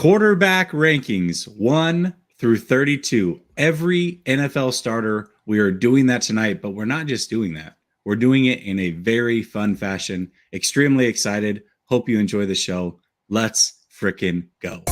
Quarterback rankings 1 through 32. Every NFL starter, we are doing that tonight, but we're not just doing that. We're doing it in a very fun fashion. Extremely excited. Hope you enjoy the show. Let's frickin' go.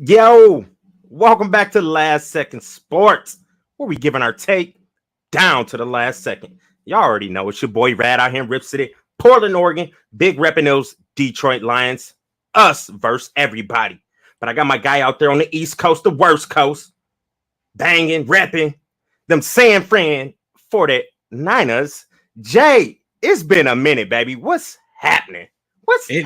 Yo, welcome back to Last Second Sports, where we giving our take down to the last second. Y'all already know it's your boy Rad out here in Rip City, Portland, Oregon, big repping those Detroit Lions, us versus everybody. But I got my guy out there on the East Coast, the worst coast, banging, repping them San Fran 49ers. Jay, it's been a minute, baby. What's happening? It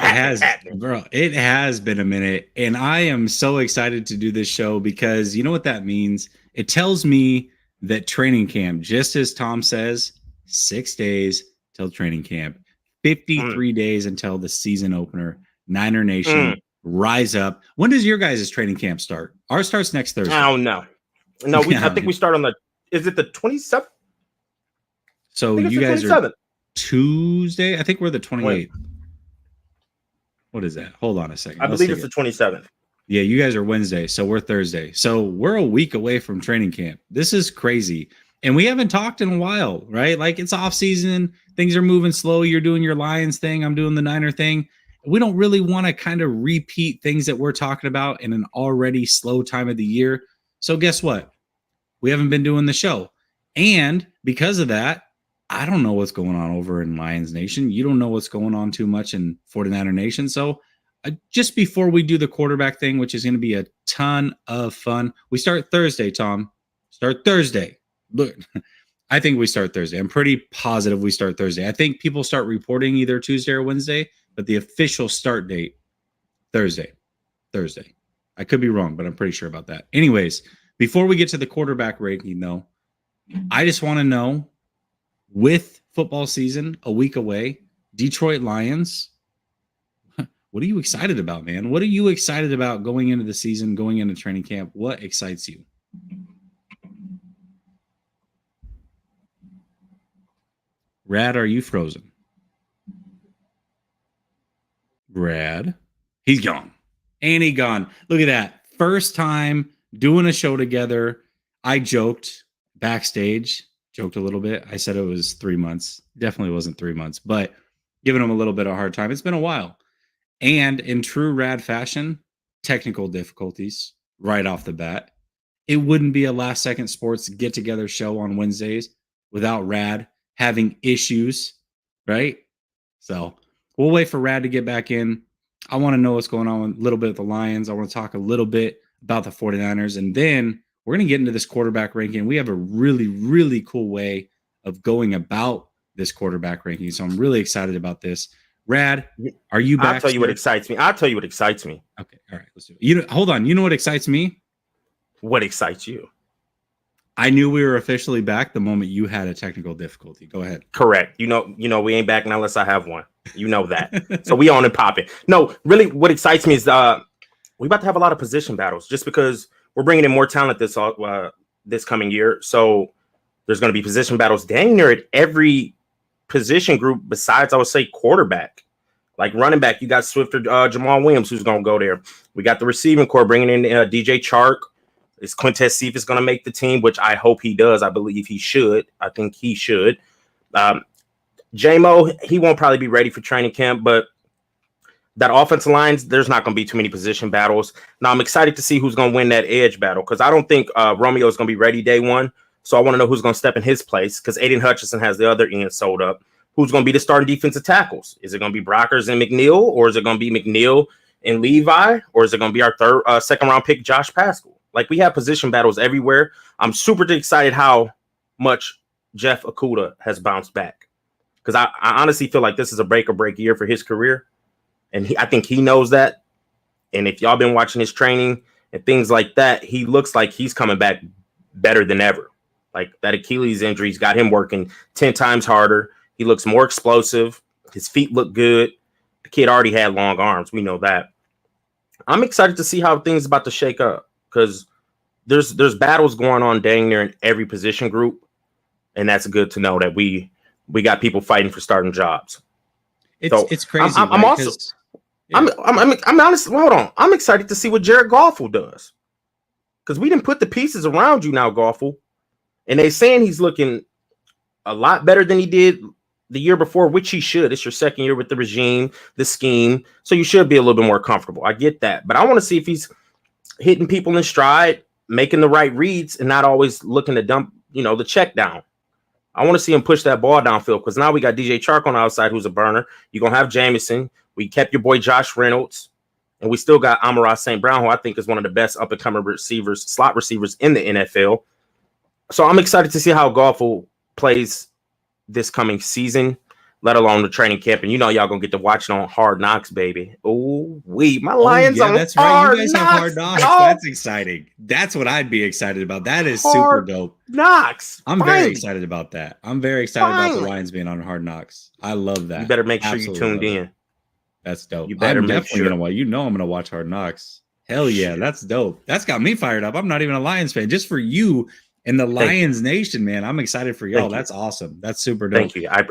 has been a minute, and I am so excited to do this show because you know what that means? It tells me that training camp, just as Tom says, 6 days till training camp, 53 days until the season opener. Niner Nation, rise up. When does your guys' training camp start? Ours starts next Thursday. I don't know. No, I think we start on is it the 27th? So you guys are Tuesday? I think we're the 28th. Wait. What is that? Hold on a second. I believe it's the 27th. Yeah, you guys are Wednesday, so we're Thursday. So we're a week away from training camp. This is crazy. And we haven't talked in a while, right? Like it's off season. Things are moving slow. You're doing your Lions thing. I'm doing the Niner thing. We don't really want to kind of repeat things that we're talking about in an already slow time of the year. So guess what? We haven't been doing the show. And because of that, I don't know what's going on over in Lions Nation. You don't know what's going on too much in 49er Nation. So just before we do the quarterback thing, which is going to be a ton of fun, we start Thursday, Tom. Start Thursday. Look, I think we start Thursday. I'm pretty positive we start Thursday. I think people start reporting either Tuesday or Wednesday, but the official start date, Thursday. I could be wrong, but I'm pretty sure about that. Anyways, before we get to the quarterback ranking, though, I just want to know, with football season a week away, Detroit Lions, what are you excited about, man? What are you excited about going into the season, going into training camp? What excites you? Rad, are you frozen? Rad, he's gone. Ain't he gone? Look at that. First time doing a show together. I joked backstage. Joked a little bit. I said it was 3 months. Definitely wasn't 3 months, but giving him a little bit of a hard time. It's been a while. And in true Rad fashion, technical difficulties right off the bat. It wouldn't be a Last Second Sports get-together show on Wednesdays without Rad having issues, right? So we'll wait for Rad to get back in. I want to know what's going on a little bit with the Lions. I want to talk a little bit about the 49ers, and then we're going to get into this quarterback ranking. We have a really, really cool way of going about this quarterback ranking. So I'm really excited about this. Rad, are you back? I'll tell you what excites me. Okay. All right. Let's do it. Hold on. You know what excites me? What excites you? I knew we were officially back the moment you had a technical difficulty. Go ahead. Correct. You know, we ain't back now unless I have one. You know that. So we on and popping. No, really what excites me is we about to have a lot of position battles just because we're bringing in more talent this coming year. So there's going to be position battles dang near at every position group besides, I would say, quarterback. Like running back, you got Swifter, Jamal Williams, who's going to go there. We got the receiving core bringing in DJ Chark. Is Quintez Cephas going to make the team, which I hope he does. I believe he should. I think he should. J-Mo, he won't probably be ready for training camp, but that offensive lines, there's not going to be too many position battles. Now, I'm excited to see who's going to win that edge battle because I don't think Romeo is going to be ready day one. So I want to know who's going to step in his place because Aiden Hutchinson has the other end sold up. Who's going to be the starting defensive tackles? Is it going to be Brockers and McNeil, or is it going to be McNeil and Levi, or is it going to be our second round pick, Josh Pascal? Like, we have position battles everywhere. I'm super excited how much Jeff Okudah has bounced back because I honestly feel like this is a break or break year for his career. And I think he knows that. And if y'all been watching his training and things like that, he looks like he's coming back better than ever. Like that Achilles injury's got him working 10 times harder. He looks more explosive. His feet look good. The kid already had long arms. We know that. I'm excited to see how things about to shake up because there's battles going on dang near in every position group, and that's good to know that we got people fighting for starting jobs. It's crazy. I'm also I'm honest. Hold on. I'm excited to see what Jared Goff does because we didn't put the pieces around you now, Goff, and they saying he's looking a lot better than he did the year before, which he should. It's your second year with the regime, the scheme, so you should be a little bit more comfortable. I get that, but I want to see if he's hitting people in stride, making the right reads, and not always looking to dump, the check down. I want to see him push that ball downfield because now we got DJ Chark on the outside who's a burner. You're going to have Jameson. We kept your boy Josh Reynolds, and we still got Amon-Ra St. Brown, who I think is one of the best up-and-coming slot receivers in the NFL. So I'm excited to see how Goff plays this coming season, let alone the training camp. And y'all going to get to watch it on Hard Knocks, baby. Oh, my Lions on that's Hard right. You guys Knocks. have Hard Knocks. Oh. That's exciting. That's what I'd be excited about. That is super dope. Knocks. I'm very excited about that. I'm very excited about the Lions being on Hard Knocks. I love that. You better make sure Absolutely you tuned in. That's dope. You better I'm definitely gonna watch. I'm gonna watch Hard Knocks. Hell yeah, that's dope. That's got me fired up. I'm not even a Lions fan. Just for you and the Lions Nation, man. I'm excited for y'all. That's awesome. That's super dope. Thank you. I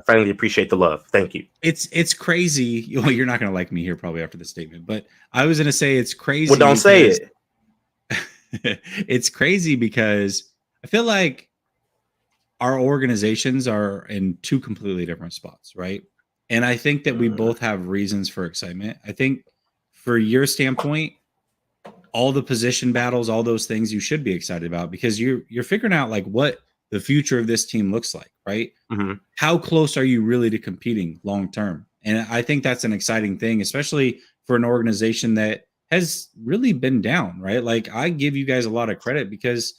finally appreciate the love. Thank you. It's crazy. Well, you're not gonna like me here probably after the statement, but I was gonna say it's crazy. Well, don't say it. It's crazy because I feel like our organizations are in two completely different spots, right? And I think that we both have reasons for excitement. I think for your standpoint, all the position battles, all those things you should be excited about because you're figuring out like what the future of this team looks like, right? Mm-hmm. How close are you really to competing long term? And I think that's an exciting thing, especially for an organization that has really been down, right? Like I give you guys a lot of credit because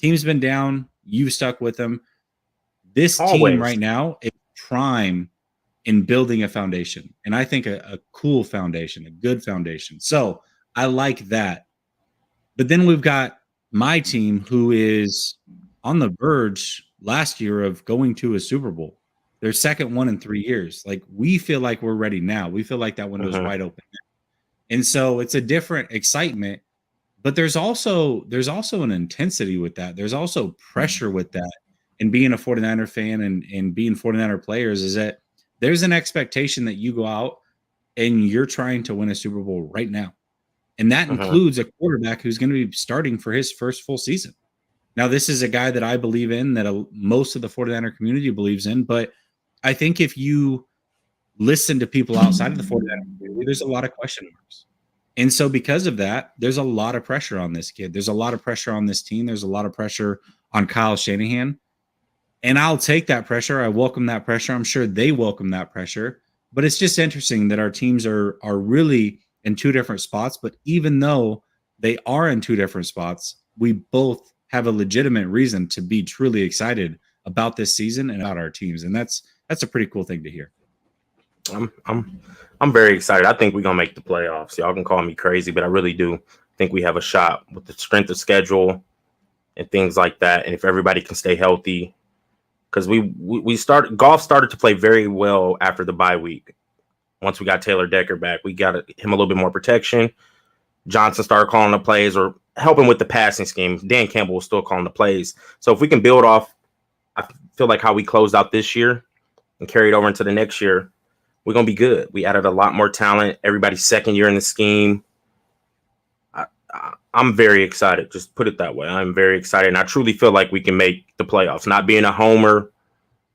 team's been down, you've stuck with them. This team right now is prime in building a foundation. And I think a cool foundation, a good foundation. So I like that. But then we've got my team who is on the verge last year of going to a Super Bowl. Their second one in 3 years. Like we feel like we're ready now. We feel like that window's wide open. And so it's a different excitement, but there's also an intensity with that. There's also pressure with that. And being a 49er fan and being 49er players is that there's an expectation that you go out and you're trying to win a Super Bowl right now. And that includes a quarterback who's going to be starting for his first full season. Now, this is a guy that I believe in, that most of the 49er community believes in. But I think if you listen to people outside of the 49er community, there's a lot of question marks. And so because of that, there's a lot of pressure on this kid. There's a lot of pressure on this team. There's a lot of pressure on Kyle Shanahan. And I'll take that pressure. I welcome that pressure. I'm sure they welcome that pressure. But it's just interesting that our teams are really in two different spots. But even though they are in two different spots, we both have a legitimate reason to be truly excited about this season and about our teams. And that's a pretty cool thing to hear. I'm very excited. I think we're gonna make the playoffs. Y'all can call me crazy, but I really do think we have a shot with the strength of schedule and things like that. And if everybody can stay healthy. Because Goff started to play very well after the bye week. Once we got Taylor Decker back, we got him a little bit more protection. Johnson started calling the plays or helping with the passing scheme. Dan Campbell was still calling the plays. So if we can build off, I feel like how we closed out this year and carried over into the next year, we're going to be good. We added a lot more talent. Everybody's second year in the scheme. I'm very excited. Just put it that way. I'm very excited. And I truly feel like we can make the playoffs. Not being a homer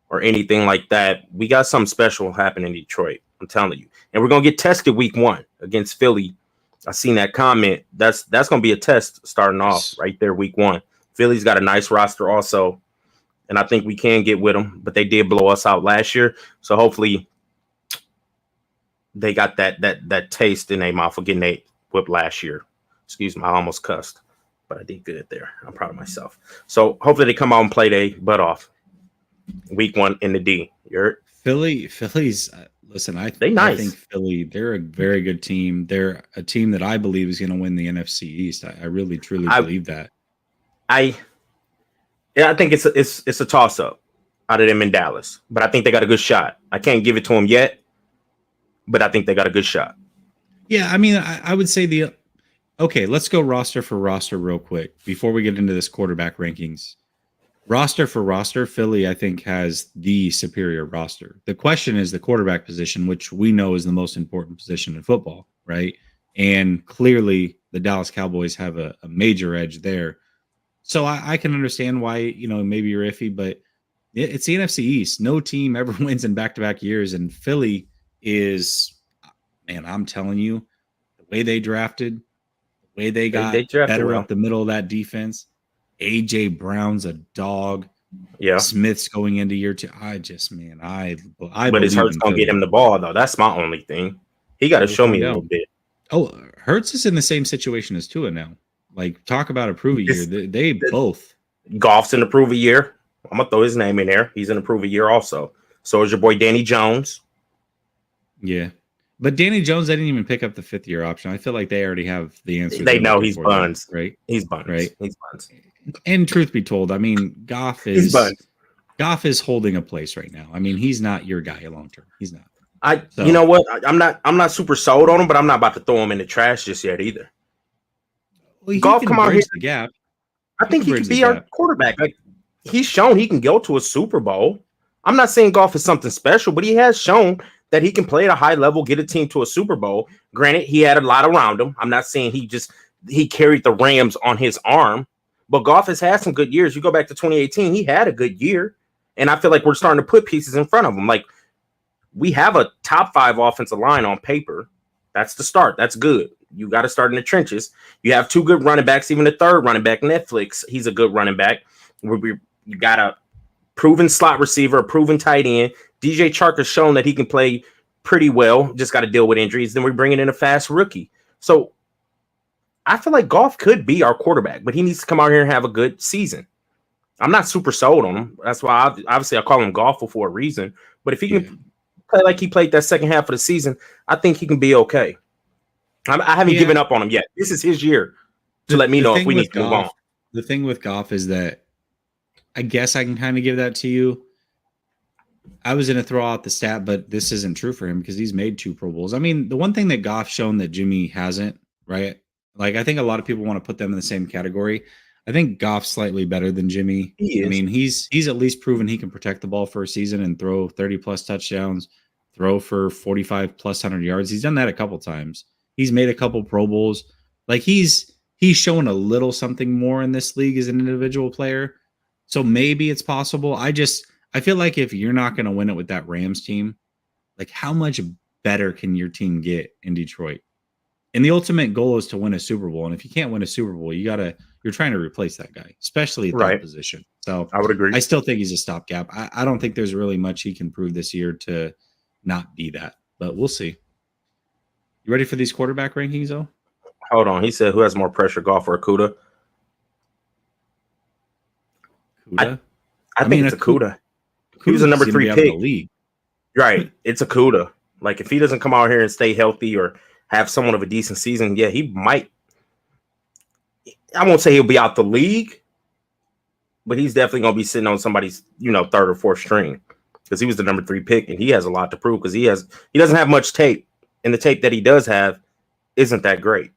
or anything like that. We got something special happening in Detroit. I'm telling you. And we're going to get tested week 1 against Philly. I seen that comment. That's going to be a test starting off right there week 1. Philly's got a nice roster also. And I think we can get with them. But they did blow us out last year. So hopefully they got that taste in their mouth for getting a whip last year. Excuse me, I almost cussed, but I did good there. I'm proud of myself. So hopefully they come out and play their butt off week 1 in the D. Philly's listen, I think Philly, they're a very good team. They're a team that I believe is going to win the NFC East. I really, truly believe that. Yeah, I think it's a toss up out of them in Dallas, but I think they got a good shot. I can't give it to them yet, but I think they got a good shot. Yeah, I mean, I would say okay, let's go roster for roster real quick before we get into this quarterback rankings. Roster for roster, Philly, I think, has the superior roster. The question is the quarterback position, which we know is the most important position in football, right? And clearly, the Dallas Cowboys have a major edge there. So I can understand why, maybe you're iffy, but it's the NFC East. No team ever wins in back-to-back years. And Philly is, man, I'm telling you, the way they drafted, the way they got They drafted better well. up the middle of that defense. AJ Brown's a dog. Yeah. Smith's going into year 2. I But his Hurts gonna get him the ball though. That's my only thing. He got to show me a little bit. Oh, Hurts is in the same situation as Tua now. Like, talk about a prove a year. They both. Goff's in the prove a year. I'm gonna throw his name in there. He's in the prove a year also. So is your boy Danny Jones. Yeah. But Danny Jones, they didn't even pick up the 5th-year option. I feel like they already have the answer. They know he's buns, right? He's buns, right? He's buns. And truth be told, I mean, Goff is holding a place right now. I mean, he's not your guy long term. He's not. You know what? I'm not super sold on him, but I'm not about to throw him in the trash just yet either. Well, Goff come out here the gap. I think he could be our quarterback. Like, he's shown he can go to a Super Bowl. I'm not saying Goff is something special, but he has shown that he can play at a high level, get a team to a Super Bowl. Granted, he had a lot around him. I'm not saying he carried the Rams on his arm, but Goff has had some good years. You go back to 2018, he had a good year. And I feel like we're starting to put pieces in front of him. Like, we have a top 5 offensive line on paper. That's the start. That's good. You got to start in the trenches. You have 2 good running backs, even the third running back, Netflix. He's a good running back. You got a proven slot receiver, a proven tight end. DJ Chark has shown that he can play pretty well. Just got to deal with injuries. Then we're bringing in a fast rookie. So I feel like Goff could be our quarterback, but he needs to come out here and have a good season. I'm not super sold on him. That's why obviously I call him Goff for a reason. But if he can play like he played that second half of the season, I think he can be okay. I haven't given up on him yet. This is his year to let me know if we need to move on. The thing with Goff is that I guess I can kind of give that to you. I was going to throw out the stat, but this isn't true for him because he's made 2 Pro Bowls. I mean, the one thing that Goff's shown that Jimmy hasn't, right? Like, I think a lot of people want to put them in the same category. I think Goff's slightly better than Jimmy. I mean, he's at least proven he can protect the ball for a season and throw 30-plus touchdowns, throw for 45-plus 100 yards. He's done that a couple times. He's made a couple Pro Bowls. Like, he's shown a little something more in this league as an individual player. So maybe it's possible. I feel like if you're not going to win it with that Rams team, like, how much better can your team get in Detroit? And the ultimate goal is to win a Super Bowl. And if you can't win a Super Bowl, you're trying to replace that guy, especially at that position. So I would agree. I still think he's a stopgap. I don't think there's really much he can prove this year to not be that, but we'll see. You ready for these quarterback rankings, though? Hold on. He said, who has more pressure, Goff or Okudah? I think it's Okudah. He was a number 3 pick. The league. Right. It's Okudah. Like, if he doesn't come out here and stay healthy or have somewhat of a decent season, yeah, he might. I won't say he'll be out the league, but he's definitely going to be sitting on somebody's, 3rd or 4th string because he was the number 3 pick and he has a lot to prove because he doesn't have much tape, and the tape that he does have isn't that great.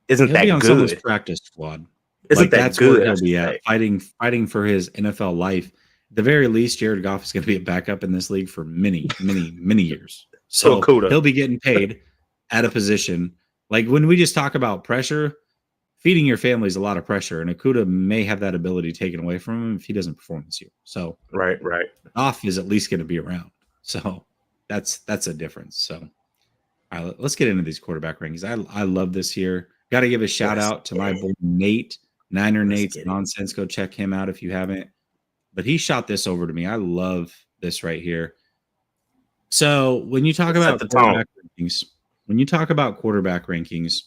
He'll that be on good? Someone's practice squad. Isn't that that's good? Where he'll be at, fighting for his NFL life. At the very least, Jared Goff is going to be a backup in this league for many, many, many years. So he'll be getting paid at a position. Like, when we just talk about pressure, feeding your family is a lot of pressure, and Okudah may have that ability taken away from him if he doesn't perform this year. So right. Goff is at least going to be around. So that's a difference. So all right, let's get into these quarterback rankings. I love this here. Got to give a shout out to my boy Nate, Nate's Nonsense. Go check him out if you haven't. But he shot this over to me. I love this right here. So when you talk about quarterback rankings,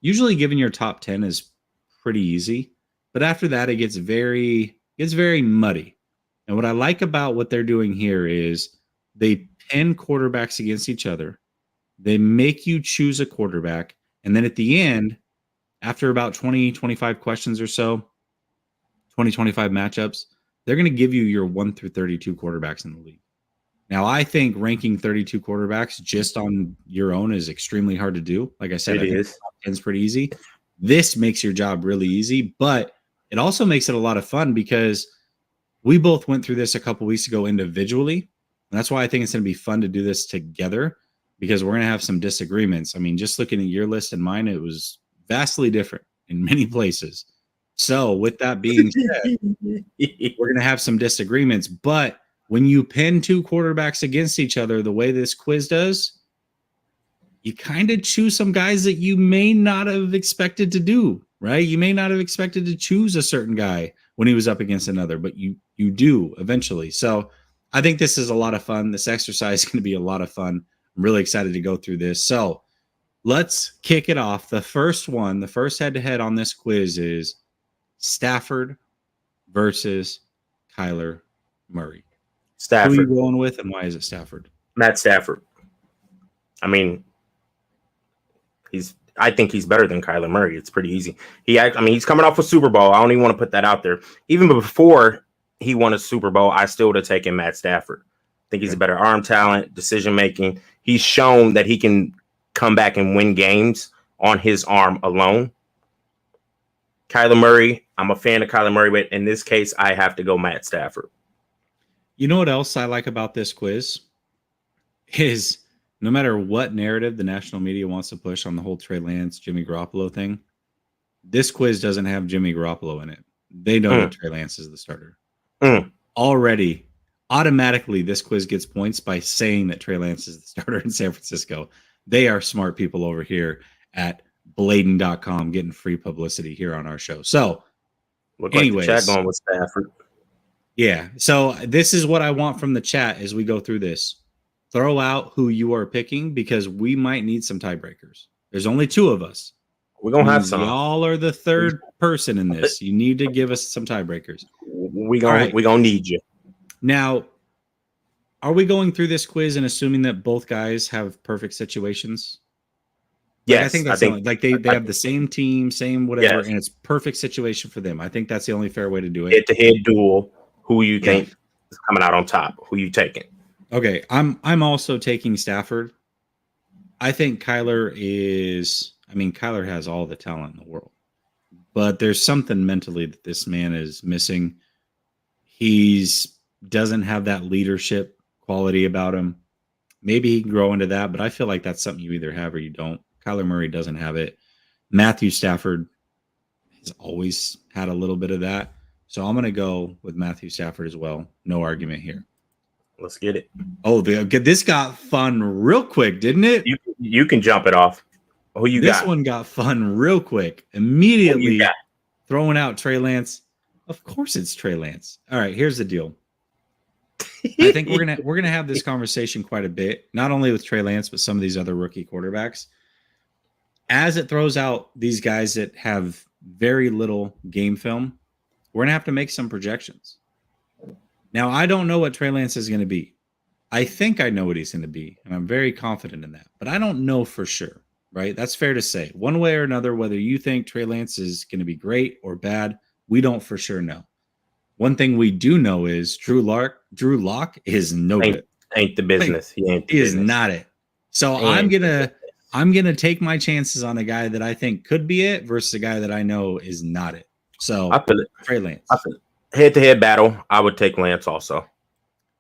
usually giving your top 10 is pretty easy, but after that it gets very muddy. And what I like about what they're doing here is they pin quarterbacks against each other. They make you choose a quarterback, and then at the end, after about 20, 25 questions or so, 20, 25 matchups, they're going to give you your 1 through 32 quarterbacks in the league. Now, I think ranking 32 quarterbacks just on your own is extremely hard to do. Like I said, I think top 10 is pretty easy. This makes your job really easy, but it also makes it a lot of fun because we both went through this a couple weeks ago individually. And that's why I think it's going to be fun to do this together because we're going to have some disagreements. I mean, just looking at your list and mine, it was vastly different in many places. So with that being said, we're going to have some disagreements, but when you pin two quarterbacks against each other, the way this quiz does, you kind of choose some guys that you may not have expected to do, right? You may not have expected to choose a certain guy when he was up against another, but you do eventually. So I think this is a lot of fun. This exercise is going to be a lot of fun. I'm really excited to go through this. So let's kick it off. The first one, the first head-to-head on this quiz is Stafford versus Kyler Murray. Stafford. Who are you going with, and why is it Stafford? Matt Stafford. I mean, I think he's better than Kyler Murray. It's pretty easy. He's coming off a Super Bowl. I don't even want to put that out there. Even before he won a Super Bowl, I still would have taken Matt Stafford. I think he's a better arm talent, decision making. He's shown that he can come back and win games on his arm alone. Kyler Murray, I'm a fan of Kyler Murray, but in this case, I have to go Matt Stafford. You know what else I like about this quiz is no matter what narrative the national media wants to push on the whole Trey Lance, Jimmy Garoppolo thing, this quiz doesn't have Jimmy Garoppolo in it. They know that Trey Lance is the starter. Already, automatically, this quiz gets points by saying that Trey Lance is the starter in San Francisco. They are smart people over here at Bladen.com getting free publicity here on our show. So, anyways, like the chat going with Stafford. Yeah. So this is what I want from the chat as we go through this. Throw out who you are picking because we might need some tiebreakers. There's only two of us. We're going to have some. Y'all are the third person in this. You need to give us some tiebreakers. We're going to need you. Now, are we going through this quiz and assuming that both guys have perfect situations? Yes. I think that's they have the same team, same whatever, and it's perfect situation for them. I think that's the only fair way to do it. Head-to-head duel. Who you think is coming out on top? Who you taking? Okay, I'm also taking Stafford. I think Kyler has all the talent in the world. But there's something mentally that this man is missing. He's doesn't have that leadership quality about him. Maybe he can grow into that, but I feel like that's something you either have or you don't. Kyler Murray doesn't have it. Matthew Stafford has always had a little bit of that. So I'm going to go with Matthew Stafford as well. No argument here. Let's get it. Oh, this got fun real quick, didn't it? You can jump it off. Who you got? This one got fun real quick. Immediately throwing out Trey Lance. Of course it's Trey Lance. All right, here's the deal. I think we're gonna have this conversation quite a bit, not only with Trey Lance, but some of these other rookie quarterbacks. As it throws out these guys that have very little game film, we're going to have to make some projections. Now, I don't know what Trey Lance is going to be. I think I know what he's going to be, and I'm very confident in that. But I don't know for sure, right? That's fair to say. One way or another, whether you think Trey Lance is going to be great or bad, we don't for sure know. One thing we do know is Drew Lock is no good. Ain't the business. He is not it. So I'm gonna take my chances on a guy that I think could be it versus a guy that I know is not it. So I feel it. Trey Lance. I feel it. Head-to-head battle, I would take Lance also.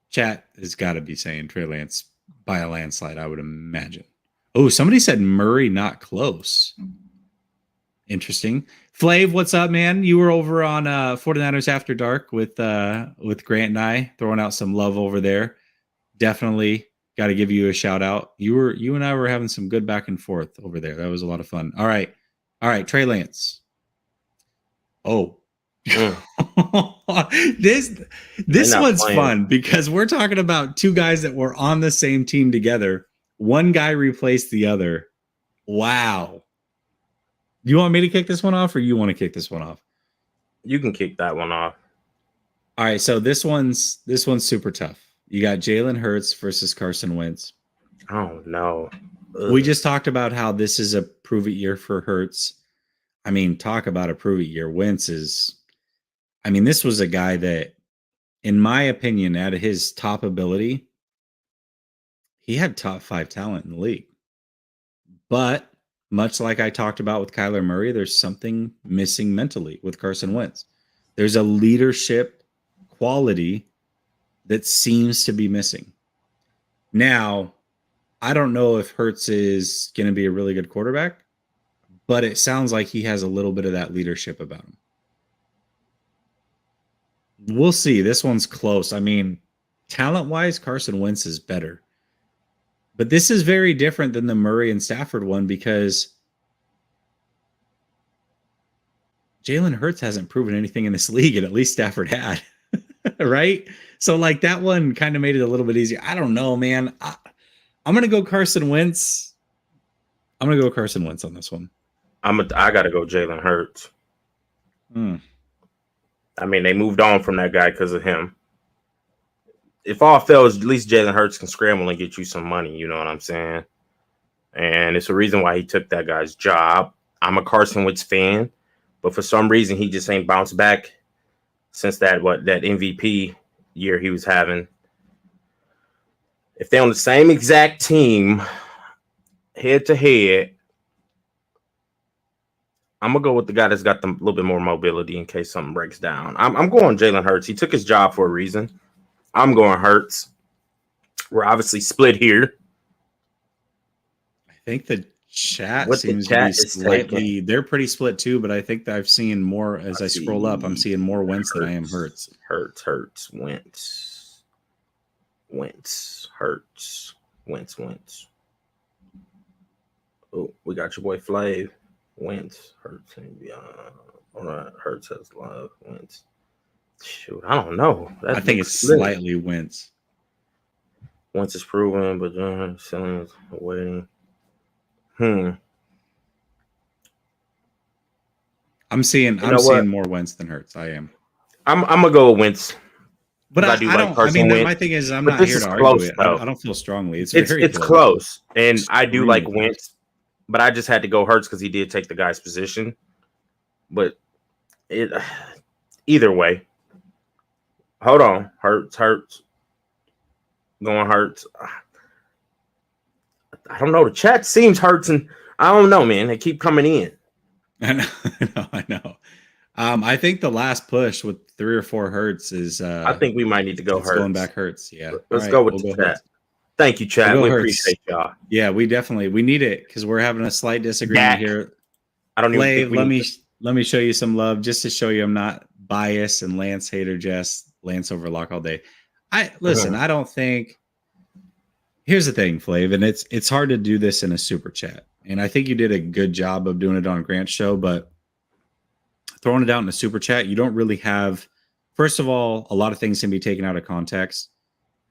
Chat has got to be saying Trey Lance by a landslide, I would imagine. Oh, somebody said Murray not close. Interesting. Flav, what's up, man? You were over on 49ers After Dark with Grant and I, throwing out some love over there. Definitely got to give you a shout out. You and I were having some good back and forth over there. That was a lot of fun. All right, Trey Lance. Oh, this one's fun because we're talking about two guys that were on the same team together. One guy replaced the other. Wow. You want me to kick this one off, or you want to kick this one off? You can kick that one off. All right, so this one's super tough. You got Jalen Hurts versus Carson Wentz. Oh no. Ugh. We just talked about how this is a prove it year for Hurts. I mean, talk about a prove it year. Wentz is, this was a guy that in my opinion, at his top ability, he had top 5 talent in the league. But much like I talked about with Kyler Murray, there's something missing mentally with Carson Wentz. There's a leadership quality that seems to be missing. Now, I don't know if Hurts is going to be a really good quarterback, but it sounds like he has a little bit of that leadership about him. We'll see. This one's close. I mean, talent-wise, Carson Wentz is better. But this is very different than the Murray and Stafford one because Jalen Hurts hasn't proven anything in this league, and at least Stafford had. Right? So, like, that one kind of made it a little bit easier. I don't know, man. I'm going to go Carson Wentz. I'm going to go Carson Wentz on this one. I got to go Jalen Hurts. I mean, they moved on from that guy because of him. If all fails, at least Jalen Hurts can scramble and get you some money. You know what I'm saying? And it's a reason why he took that guy's job. I'm a Carson Wentz fan, but for some reason, he just ain't bounced back since that MVP year he was having. If they're on the same exact team, head to head, I'm going to go with the guy that's got a little bit more mobility in case something breaks down. I'm going Jalen Hurts. He took his job for a reason. I'm going Hurts. We're obviously split here. I think the chat seems to be slightly. They're pretty split too, but I think that I've seen more as I scroll up. I'm seeing more Wentz than I am Hurts. Hurts, Wentz. Oh, we got your boy Flav. Wentz, Hurts, and beyond. All right, Hurts has love. Wentz. Shoot, I don't know. I think it's slightly Wentz. Wentz is proven, but selling is waiting. I'm seeing more Wentz than Hurts. I am. I'm gonna go with Wentz. But I don't. I mean, my thing is, I'm not here to argue it. I don't feel strongly. It's close, and I do like Wentz, but I just had to go Hurts because he did take the guy's position. But either way, hold on, Hurts, going Hurts. I don't know. The chat seems Hurts, and I don't know, man. They keep coming in. I know. I think the last push with 3 or 4 Hurts is. I think we might need to go Hurts. Going back Hurts, yeah. Let's go with the chat. Hurts. Thank you, chat. We appreciate y'all. Yeah, we need it because we're having a slight disagreement here. I don't even. Let me show you some love just to show you I'm not biased and Lance hater. Just Lance overlock all day. I don't think. Here's the thing, Flav, and it's hard to do this in a super chat, and I think you did a good job of doing it on Grant's show, but throwing it out in a super chat, you don't really have. First of all, a lot of things can be taken out of context,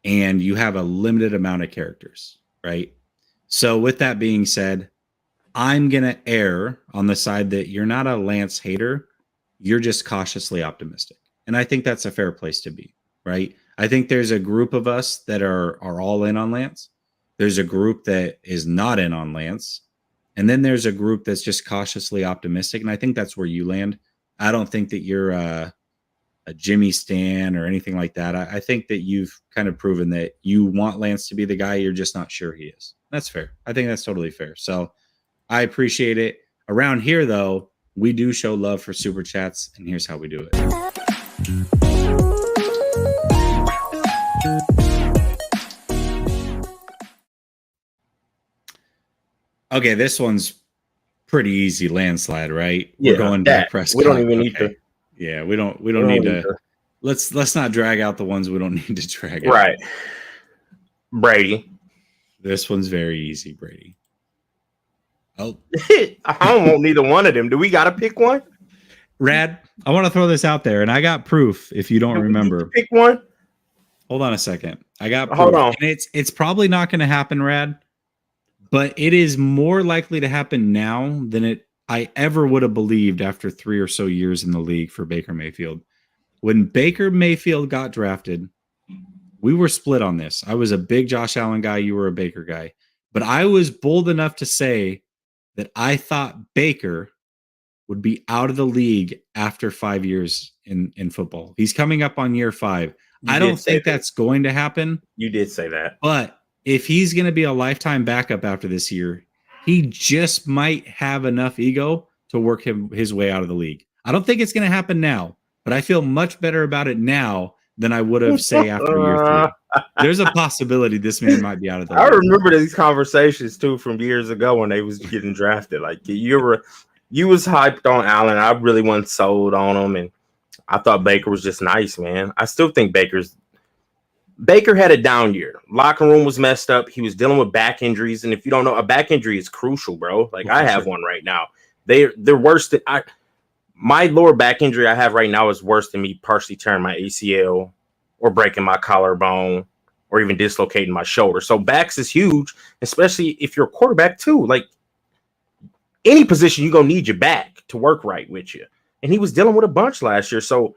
and you have a limited amount of characters, right? So with that being said, I'm gonna err on the side that you're not a Lance hater, you're just cautiously optimistic, and I think that's a fair place to be, right? I think there's a group of us that are all in on Lance. There's a group that is not in on Lance. And then there's a group that's just cautiously optimistic. And I think that's where you land. I don't think that you're a Jimmy Stan or anything like that. I think that you've kind of proven that you want Lance to be the guy. You're just not sure he is. That's fair. I think that's totally fair. So I appreciate it. Around here, though, we do show love for super chats. And here's how we do it. Okay, this one's pretty easy landslide, right? Yeah, we're going Dak Prescott. We don't even need to. Yeah, we don't need to. Let's not drag out the ones we don't need to drag out. Right. Brady. This one's very easy, Brady. Oh, I don't want neither one of them. Do we gotta pick one? Rad, I want to throw this out there, and I got proof. If you don't remember, pick one. Hold on a second. I got proof. Hold on. And it's probably not going to happen, Rad. But it is more likely to happen now than I ever would have believed after 3 or so years in the league for Baker Mayfield. When Baker Mayfield got drafted, we were split on this. I was a big Josh Allen guy. You were a Baker guy. But I was bold enough to say that I thought Baker would be out of the league after 5 years in football. He's coming up on year 5. You I did don't say think that. that's going to happen. You did say that. But if he's going to be a lifetime backup after this year, he just might have enough ego to work his way out of the league. I don't think it's going to happen now, but I feel much better about it now than I would have, say, after year 3. There's a possibility this man might be out of the league. I remember these conversations too from years ago when they was getting drafted. Like you was hyped on Allen. I really wasn't sold on him, and I thought Baker was just nice, man. I still think Baker had a down year. Locker room was messed up. He was dealing with back injuries, and if you don't know, a back injury is crucial, bro. Like I have one right now. They're worse than my lower back injury I have right now is worse than me partially tearing my ACL or breaking my collarbone or even dislocating my shoulder. So backs is huge, especially if you're a quarterback too. Like any position, you're going to need your back to work right with you. And he was dealing with a bunch last year. So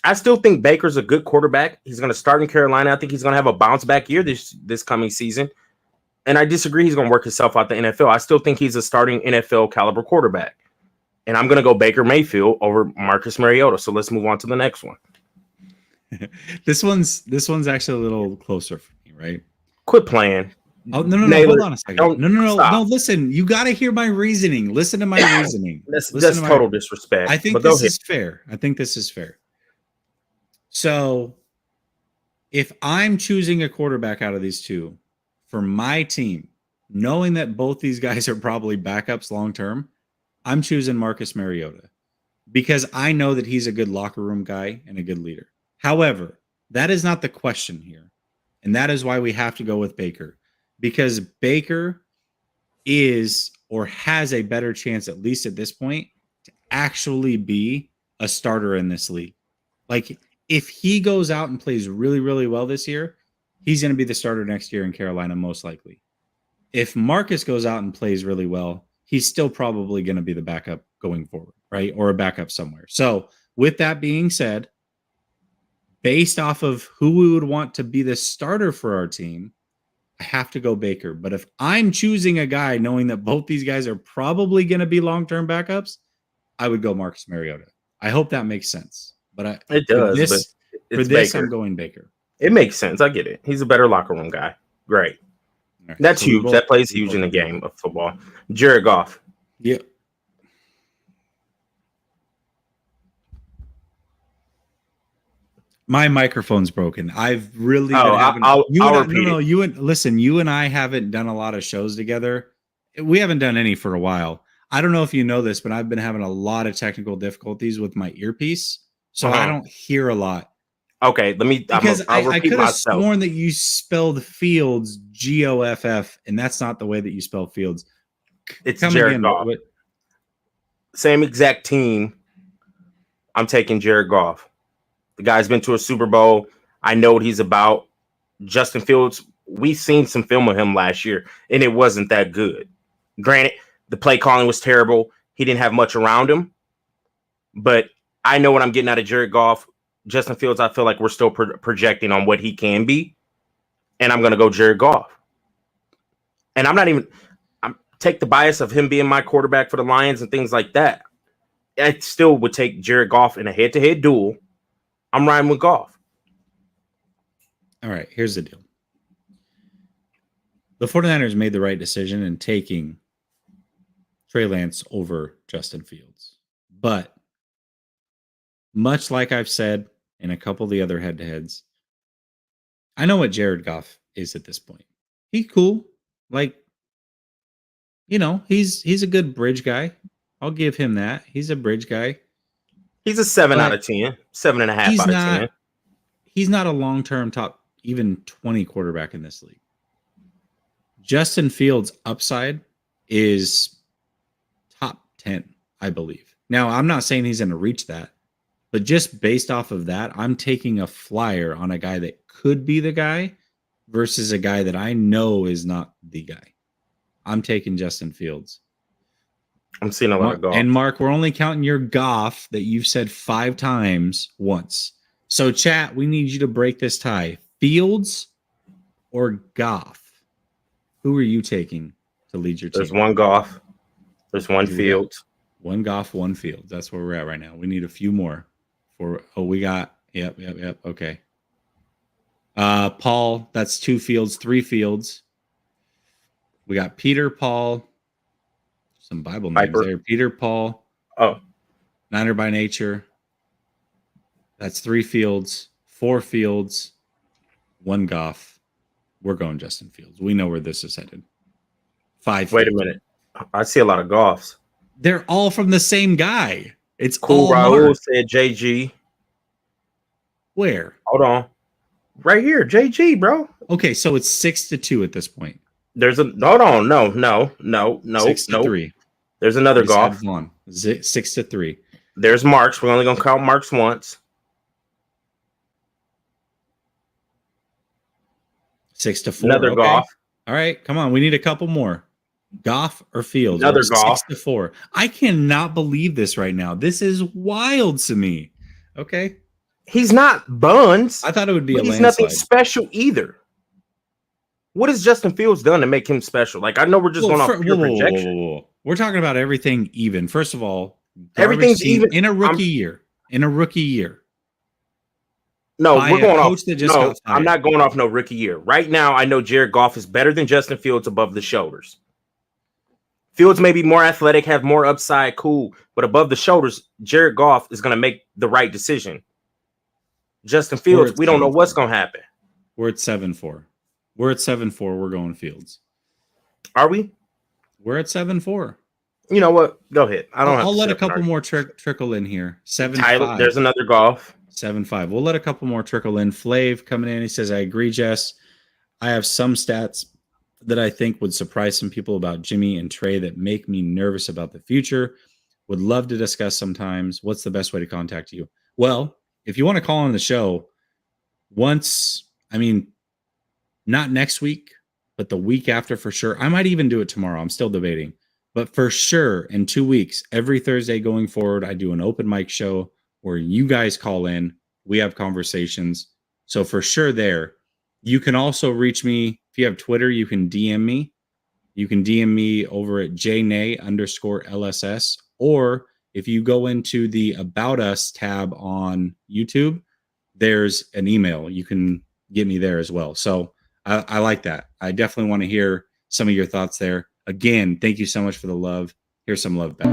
I still think Baker's a good quarterback. He's going to start in Carolina. I think he's going to have a bounce back year this coming season. And I disagree he's going to work himself out the NFL. I still think he's a starting NFL caliber quarterback. And I'm going to go Baker Mayfield over Marcus Mariota. So let's move on to the next one. This one's actually a little closer for me, right? Quit playing. Oh, no. Hold on a second. No. Listen, you got to hear my reasoning. Listen to my reasoning. That's total disrespect. I think this is fair. So if I'm choosing a quarterback out of these two for my team, knowing that both these guys are probably backups long-term, I'm choosing Marcus Mariota because I know that he's a good locker room guy and a good leader. However, that is not the question here. And that is why we have to go with Baker, because Baker is or has a better chance, at least at this point, to actually be a starter in this league. Like, if he goes out and plays really, really well this year, he's going to be the starter next year in Carolina, most likely. If Marcus goes out and plays really well, he's still probably going to be the backup going forward, right? Or a backup somewhere. So with that being said, based off of who we would want to be the starter for our team, I have to go Baker. But if I'm choosing a guy knowing that both these guys are probably going to be long-term backups, I would go Marcus Mariota. I hope that makes sense. But it does. For this, I'm going Baker. It makes sense. I get it. He's a better locker room guy. Great. Right. That's so huge. That plays huge in the game of football. Jared Goff. Yeah. My microphone's broken. I've really you and I haven't done a lot of shows together. We haven't done any for a while. I don't know if you know this, but I've been having a lot of technical difficulties with my earpiece, so I don't hear a lot. Okay, let me because I could have sworn that you spelled Fields Goff, and that's not the way that you spell Fields. It's Jared Goff. Same exact team. I'm taking Jared Goff. The guy's been to a Super Bowl. I know what he's about. Justin Fields, we've seen some film of him last year, and it wasn't that good. Granted, the play calling was terrible. He didn't have much around him. But I know what I'm getting out of Jared Goff. Justin Fields, I feel like we're still projecting on what he can be. And I'm going to go Jared Goff. And I'm take the bias of him being my quarterback for the Lions and things like that. I still would take Jared Goff in a head-to-head duel. I'm riding with Goff. All right, here's the deal. The 49ers made the right decision in taking Trey Lance over Justin Fields. But much like I've said in a couple of the other head-to-heads, I know what Jared Goff is at this point. He's cool. Like, you know, he's a good bridge guy. I'll give him that. He's a bridge guy. He's a 7 out of 10. 7.5 out of 10. He's not a long-term top even 20 quarterback in this league. Justin Fields' upside is top 10, I believe. Now, I'm not saying he's going to reach that, but just based off of that, I'm taking a flyer on a guy that could be the guy versus a guy that I know is not the guy. I'm taking Justin Fields. I'm seeing a lot of Goff. And Mark, we're only counting your Goff that you've said 5 times once. So chat, we need you to break this tie. Fields or Goff? Who are you taking to lead your team? There's one Goff. There's one Fields. One Goff, one Fields. That's where we're at right now. We need a few more. We got, yep. Okay. Paul, that's 2 Fields, 3 Fields. We got Peter, Paul, some Bible names Piper. there. Peter, Paul. Oh, Niner by nature. That's 3 Fields, 4 Fields, 1 Goff. We're going Justin Fields. We know where this is headed. 5 wait Fields. a minute. I see a lot of Goffs. They're all from the same guy. It's Cool. all Raul Mark. said JG. Where? Hold on. Right here, JG, bro. Okay, so it's 6-2 at this point. There's a hold on. No. 6-3. There's another We just Goff. had Vaughn. 6-3. There's Marks. We're only gonna count Marks once. 6-4. Another okay. Goff. All right, come on. We need a couple more. Goff or Fields? Another Goff. 6-4. I cannot believe this right now. This is wild to me. Okay. He's not buns. I thought it would be a He's landslide. nothing special either. What has Justin Fields done to make him special? Like, I know we're just going off pure projection. Whoa. We're talking about everything even. First of all, Everything's even in a rookie year. In a rookie year. No, by we're going a off. coach that just No, got fired. I'm not going off no rookie year. Right now, I know Jared Goff is better than Justin Fields above the shoulders. Fields may be more athletic, have more upside, cool, but above the shoulders, Jared Goff is going to make the right decision. Justin Fields, we don't know what's going to happen. We're at 7-4. We're at 7-4. We're going Fields. Are we? We're at 7-4. You know what? Go ahead. I don't. I'll let a couple more trickle in here. 7-5. Tyler, there's another Goff. 7-5. We'll let a couple more trickle in. Flav coming in. He says, I agree, Jess. I have some stats that I think would surprise some people about Jimmy and Trey that make me nervous about the future. Would love to discuss sometimes. What's the best way to contact you? Well, if you want to call on the show not next week, but the week after for sure. I might even do it tomorrow. I'm still debating. But for sure, in 2 weeks, every Thursday going forward, I do an open mic show where you guys call in. We have conversations. So for sure there. You can also reach me. If you have Twitter, you can DM me. You can DM me over at jnay_LSS. Or if you go into the About Us tab on YouTube, there's an email. You can get me there as well. So I like that. I definitely want to hear some of your thoughts there. Again, thank you so much for the love. Here's some love back.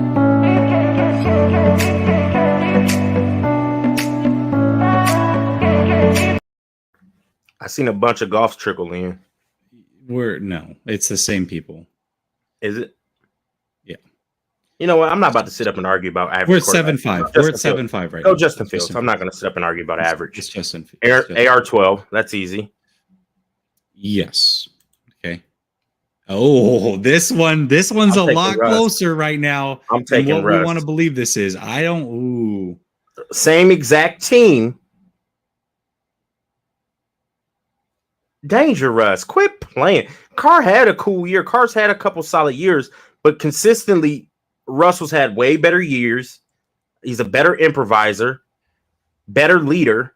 I seen a bunch of Goffs trickle in. No, it's the same people. Is it? Yeah. You know what? I'm not about to sit up and argue about average. We're at 7-5. We're at 7-5 right now. Go Justin Fields. I'm not going to sit up and argue about average. It's Justin Fields. AR12. That's easy. Yes. Okay. Oh, this one's a lot closer right now. I'm taking what Russ. We want to believe this is. I don't. Ooh. Same exact team. Danger Russ. Quit playing. Carr had a cool year. Carr's had a couple solid years, but consistently, Russell's had way better years. He's a better improviser, better leader.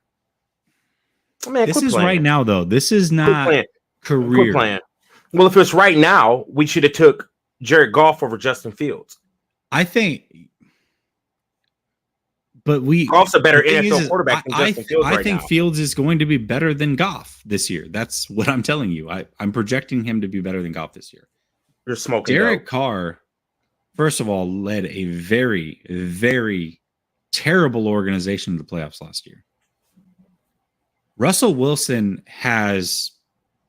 Man, this is playing. Right now, though. This is not career. Quit playing. Well, if it's right now, we should have took Jared Goff over Justin Fields. I think, but Goff's a better NFL quarterback than Justin Fields I think Fields is going to be better than Goff this year. That's what I'm telling you. I'm projecting him to be better than Goff this year. You're smoking. Derek Carr, first of all, led a very, very terrible organization to the playoffs last year. Russell Wilson has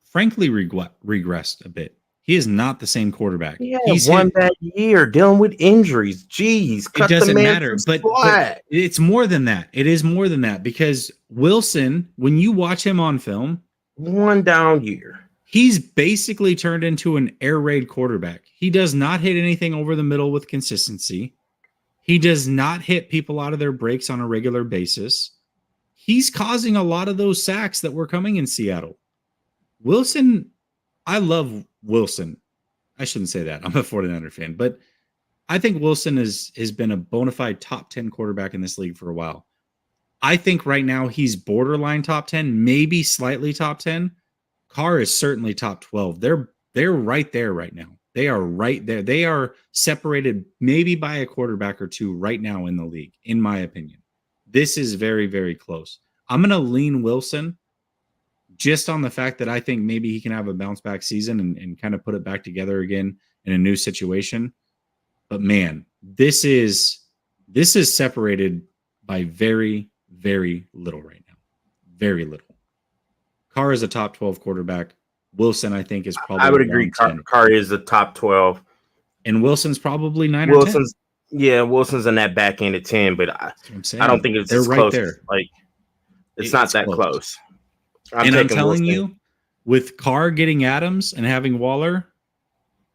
frankly regressed a bit. He is not the same quarterback. Yeah, he's won that year dealing with injuries. Jeez, it doesn't matter. But it's more than that. It is more than that because Wilson, when you watch him on film, one down year, he's basically turned into an air raid quarterback. He does not hit anything over the middle with consistency. He does not hit people out of their breaks on a regular basis. He's causing a lot of those sacks that were coming in Seattle. Wilson, I love Wilson. I shouldn't say that. I'm a 49er fan, but I think Wilson has been a bona fide top 10 quarterback in this league for a while. I think right now he's borderline top 10, maybe slightly top 10. Carr is certainly top 12. They're right there right now. They are right there. They are separated maybe by a quarterback or two right now in the league, in my opinion. This is very, very close. I'm going to lean Wilson, just on the fact that I think maybe he can have a bounce back season and kind of put it back together again in a new situation. But man, this is separated by very, very little right now. Very little. Carr is a top 12 quarterback. Wilson, I think, is probably. I would agree. Carr is the top 12. And Wilson's probably 9 or 10. Yeah, Wilson's in that back end of 10, but I don't think it's as right close. There. Like, it's not that close. I'm telling you, with Carr getting Adams and having Waller,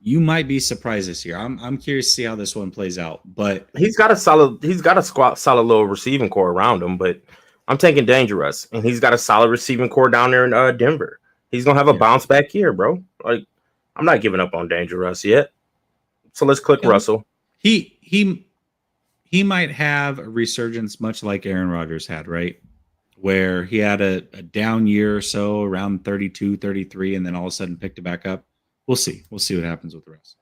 you might be surprised this year. I'm curious to see how this one plays out. But he's got a solid little receiving core around him. But I'm taking Dangerous, and he's got a solid receiving core down there in Denver. He's gonna have a bounce back year, bro. Like, I'm not giving up on Dangerous yet. So let's click Russell. He might have a resurgence, much like Aaron Rodgers had, right? Where he had a down year or so, around 32, 33, and then all of a sudden picked it back up. We'll see. We'll see what happens with the rest.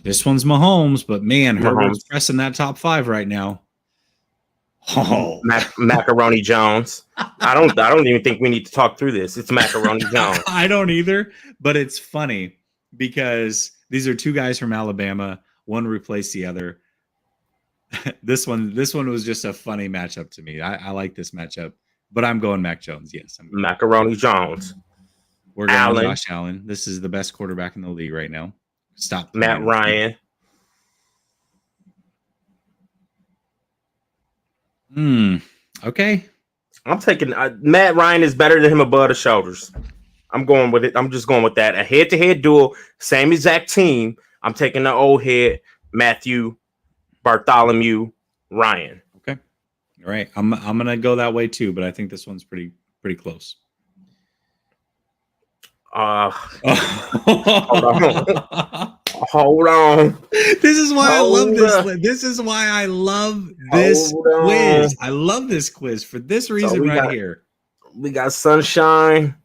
This one's Mahomes, but man, Herbert's pressing that top 5 right now. Oh, Macaroni Jones. I don't even think we need to talk through this. It's Macaroni Jones. I don't either, but it's funny because these are two guys from Alabama. One replaced the other. This one was just a funny matchup to me. I like this matchup, but I'm going Mac Jones. Yes, I'm Macaroni Jones. We're going Josh Allen. This is the best quarterback in the league right now. Stop. Matt Ryan. Okay. I'm taking Matt Ryan is better than him above the shoulders. I'm going with it. I'm just going with that. A head-to-head duel, same exact team. I'm taking the old head, Matthew Bartholomew Ryan. Okay. All right. I'm gonna go that way too, but I think this one's pretty close. Hold on. This is why I love this. This is why I love this quiz. I love this quiz for this reason here. We got Sunshine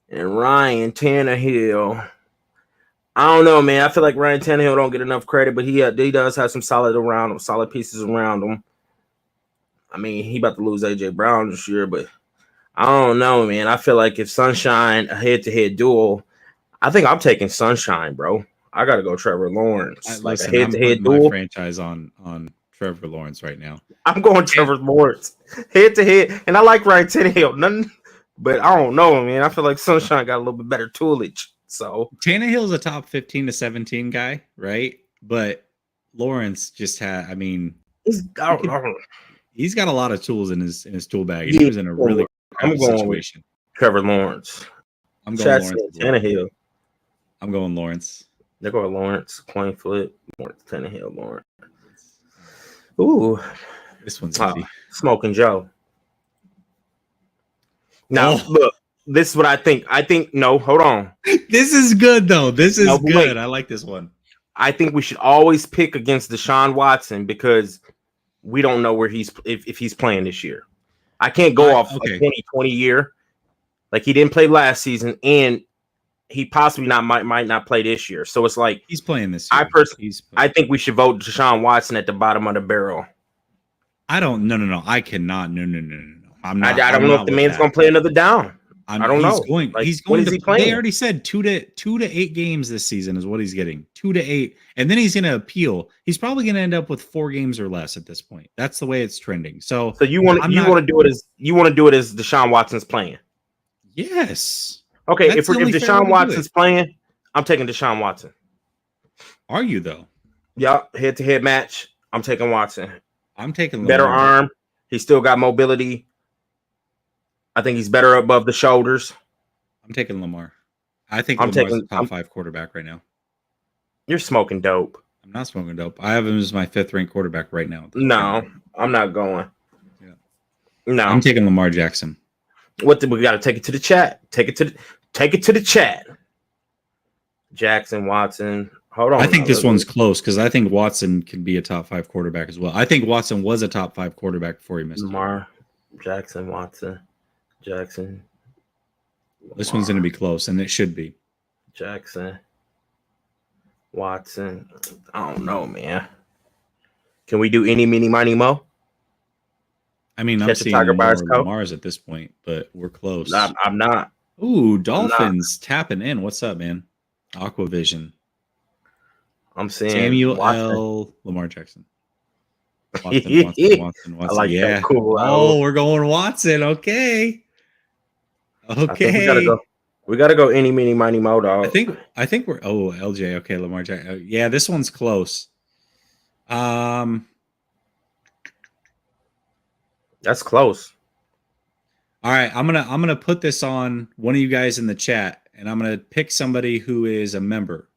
and Ryan Tannehill. I don't know, man. I feel like Ryan Tannehill don't get enough credit, but he does have some solid pieces around him. I mean, he about to lose AJ Brown this year, but I don't know, man. I feel like if Sunshine a head-to-head duel, I think I'm taking Sunshine, bro. I gotta go Trevor Lawrence. A head-to-head duel. My franchise on Trevor Lawrence right now. I'm going Trevor Lawrence head-to-head, and I like Ryan Tannehill. But I don't know, man. I feel like Sunshine got a little bit better toolage. So Tannehill's a top 15 to 17 guy, right? But Lawrence just had. I mean, he's got a lot of tools in his tool bag. And he was in a really situation. Trevor Lawrence. I'm going Lawrence. Tannehill. I'm going Lawrence. They're going Lawrence. Coin flip. Lawrence Tannehill. Lawrence. Ooh, this one's easy. Smoking Joe. Now look. This is what I think. No, hold on. This is good, though. This is good. Wait. I like this one. I think we should always pick against Deshaun Watson because we don't know where if he's playing this year. I can't go off a 2020 year. Like, he didn't play last season, and he possibly might not play this year. So it's like he's playing this year. I think we should vote Deshaun Watson at the bottom of the barrel. I don't. No. I cannot. No. I'm not. I don't know if the man's going to play another down. I don't know. He's going to play. They already said 2 to 8 games this season is what he's getting. 2 to 8, and then he's going to appeal. He's probably going to end up with 4 games or less at this point. That's the way it's trending. So you want to do it as Deshaun Watson's playing? Yes. Okay. If Deshaun Watson's playing, I'm taking Deshaun Watson. Are you though? Yeah, head-to-head match. I'm taking Watson. I'm taking better arm. He's still got mobility. I think he's better above the shoulders. I'm taking Lamar. I think Lamar's the top 5 quarterback right now. You're smoking dope. I'm not smoking dope. I have him as my 5th ranked quarterback right now. No, I'm not going. Yeah. No. I'm taking Lamar Jackson. We got to take it to the chat. Take it to the chat. Jackson, Watson. Hold on. I think this one's close because I think Watson can be a top 5 quarterback as well. I think Watson was a top 5 quarterback before he missed. Lamar, Jackson, Watson. Jackson. Lamar. This one's going to be close, and it should be. Jackson. Watson. I don't know, man. Can we do any, mini, miny, mo? I mean, I'm Catch a seeing tiger by more his coat. Lamar's at this point, but we're close. I'm not. Ooh, Dolphins tapping in. What's up, man? Aquavision. I'm saying Samuel Watson. L. Lamar Jackson. Watson. I like yeah. that. Cool. Oh, we're going Watson. Okay. I think we gotta go any, mini, miny, mo, dog. I think we're LJ. Okay, Lamar Jackson. Yeah, this one's close. That's close. All right, I'm gonna put this on one of you guys in the chat, and I'm gonna pick somebody who is a member.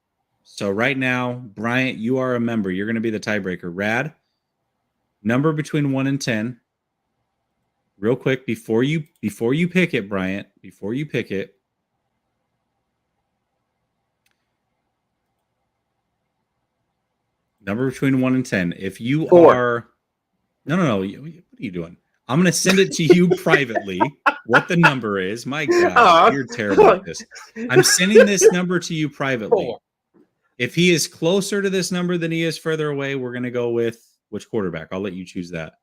So right now, Bryant, you are a member. You're gonna be the tiebreaker. Rad, number between 1 and 10. Real quick, before you pick it, Bryant, before you pick it. Number between 1 and 10. If you 4. are no, what are you doing? I'm gonna send it to you privately. What the number is? My God, you're terrible at this. I'm sending this number to you privately. 4. If he is closer to this number than he is further away, we're gonna go with which quarterback? I'll let you choose that.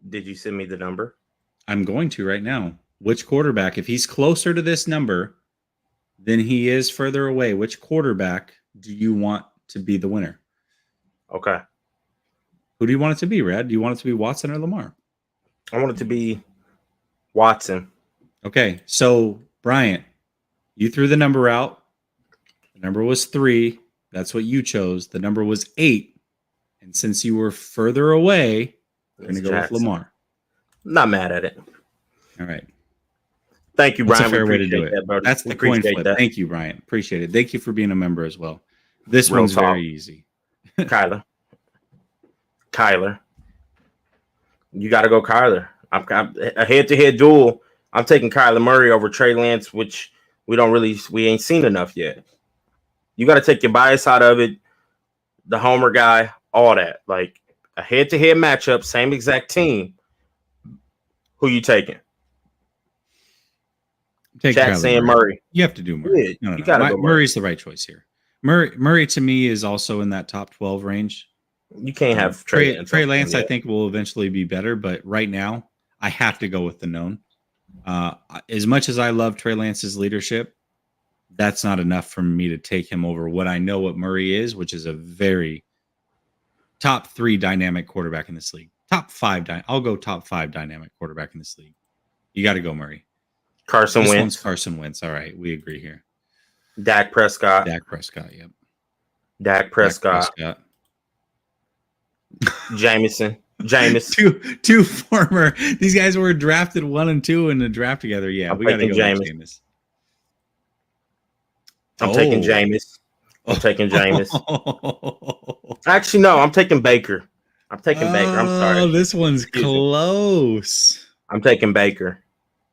Did you send me the number? I'm going to right now. Which quarterback? If he's closer to this number than he is further away, which quarterback do you want to be the winner? Okay. Who do you want it to be, Rad? Do you want it to be Watson or Lamar? I want it to be Watson. Okay, so Bryant, you threw the number out. The number was 3. That's what you chose. The number was 8. And since you were further away, we're going to go with Lamar. Not mad at it. All right. Thank you, Brian. That's a fair way to do it. That's the coin flip. That. Thank you, Brian. Appreciate it. Thank you for being a member as well. This one's very easy. Kyler. You got to go Kyler. I'm a head-to-head duel. I'm taking Kyler Murray over Trey Lance, which we ain't seen enough yet. You got to take your bias out of it, the homer guy, all that. Like a head-to-head matchup, same exact team. Who you taking? Chat saying Murray. You have to do Murray. Yeah, you gotta go Murray. Murray's the right choice here. Murray to me is also in that top 12 range. You can't have Trey Lance. I think will eventually be better, but right now I have to go with the known. As much as I love Trey Lance's leadership, that's not enough for me to take him over what I know what Murray is, which is a very top 3 dynamic quarterback in this league. Top 5. I'll go top 5 dynamic quarterback in this league. You got to go Murray. Carson Wentz. Carson Wentz. All right, we agree here. Dak Prescott. Yep. Dak Prescott. Jameis. two former. These guys were drafted 1 and 2 in the draft together. Yeah, we got to go Jameis. I'm taking Jameis. Actually, no. I'm taking Baker. I'm sorry. This one's close. I'm taking Baker.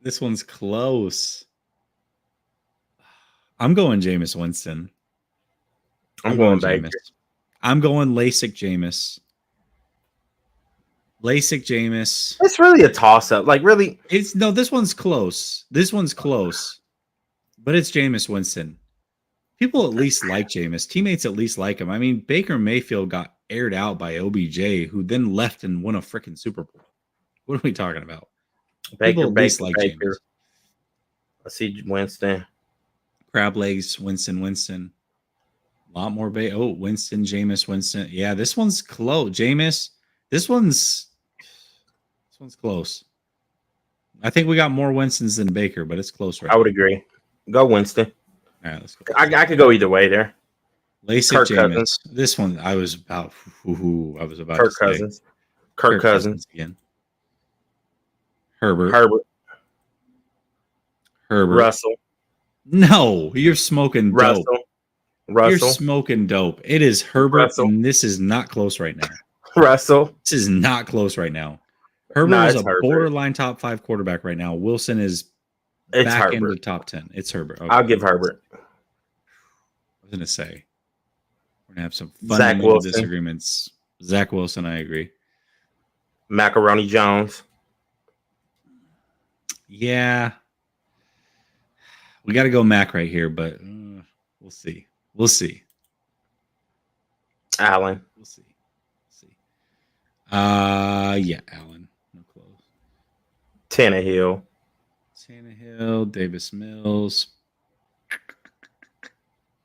This one's close. I'm going Jameis Winston. I'm going Baker. I'm going LASIK Jameis. It's really a toss-up. Like, really? This one's close. But it's Jameis Winston. People at least like Jameis. Teammates at least like him. I mean, Baker Mayfield got aired out by OBJ, who then left and won a freaking Super Bowl. What are we talking about? People at least like Jameis. I see Winston. Crab legs, Winston. A lot more Winston, Jameis, Winston. Yeah, this one's close. Jameis, this one's close. I think we got more Winstons than Baker, but it's close right I would agree. Go Winston. All right, let's go. I could go either way there. LASIK Jameis. This one I was about Kirk Cousins. Kirk Cousins again. Herbert. Russell. No, you're smoking dope. Russell. You're smoking dope. It is Herbert, and this is not close right now. Russell. This is not close right now. Herbert is a borderline top 5 quarterback right now. Wilson is back into top 10. It's Herbert. Okay. I'll give Herbert. I was going to say, we're going to have some fundamental disagreements. Zach Wilson, I agree. Macaroni Jones. Yeah. We got to go Mac right here, but we'll see. Allen. We'll see. Yeah, Allen. No close. Tannehill. Tannehill, Davis Mills.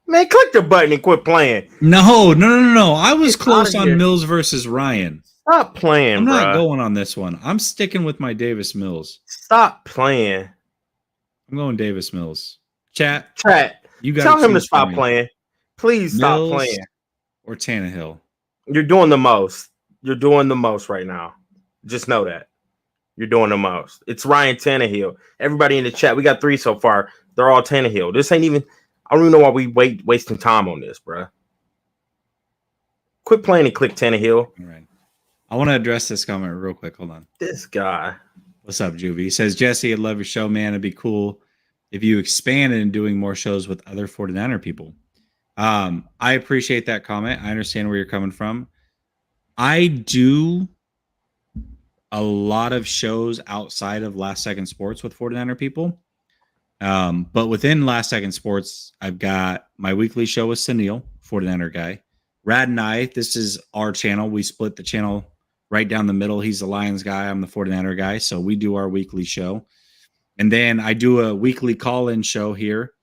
Man, click the button and quit playing. No. I was Get close outta on here. Mills versus Ryan. Stop playing, I'm not bruh. going on this one. I'm sticking with my Davis Mills. Stop playing. I'm going Davis Mills. Chat. You got Tell him to stop playing. Please stop Mills playing. or Tannehill. You're doing the most. You're doing the most right now. Just know that. You're doing the most. It's Ryan Tannehill. Everybody in the chat, we got 3 so far. They're all Tannehill. This ain't even, I don't even know why we wasting time on this, bro. Quit playing and click Tannehill. All right. I want to address this comment real quick. Hold on. This guy. What's up, Juvie? He says, Jesse, I love your show, man. It'd be cool if you expanded and doing more shows with other 49er people. I appreciate that comment. I understand where you're coming from. I do a lot of shows outside of Last Second Sports with 49er people. But within Last Second Sports, I've got my weekly show with Sunil, 49er guy. Rad and I, this is our channel. We split the channel right down the middle. He's the Lions guy. I'm the 49er guy. So we do our weekly show. And then I do a weekly call-in show here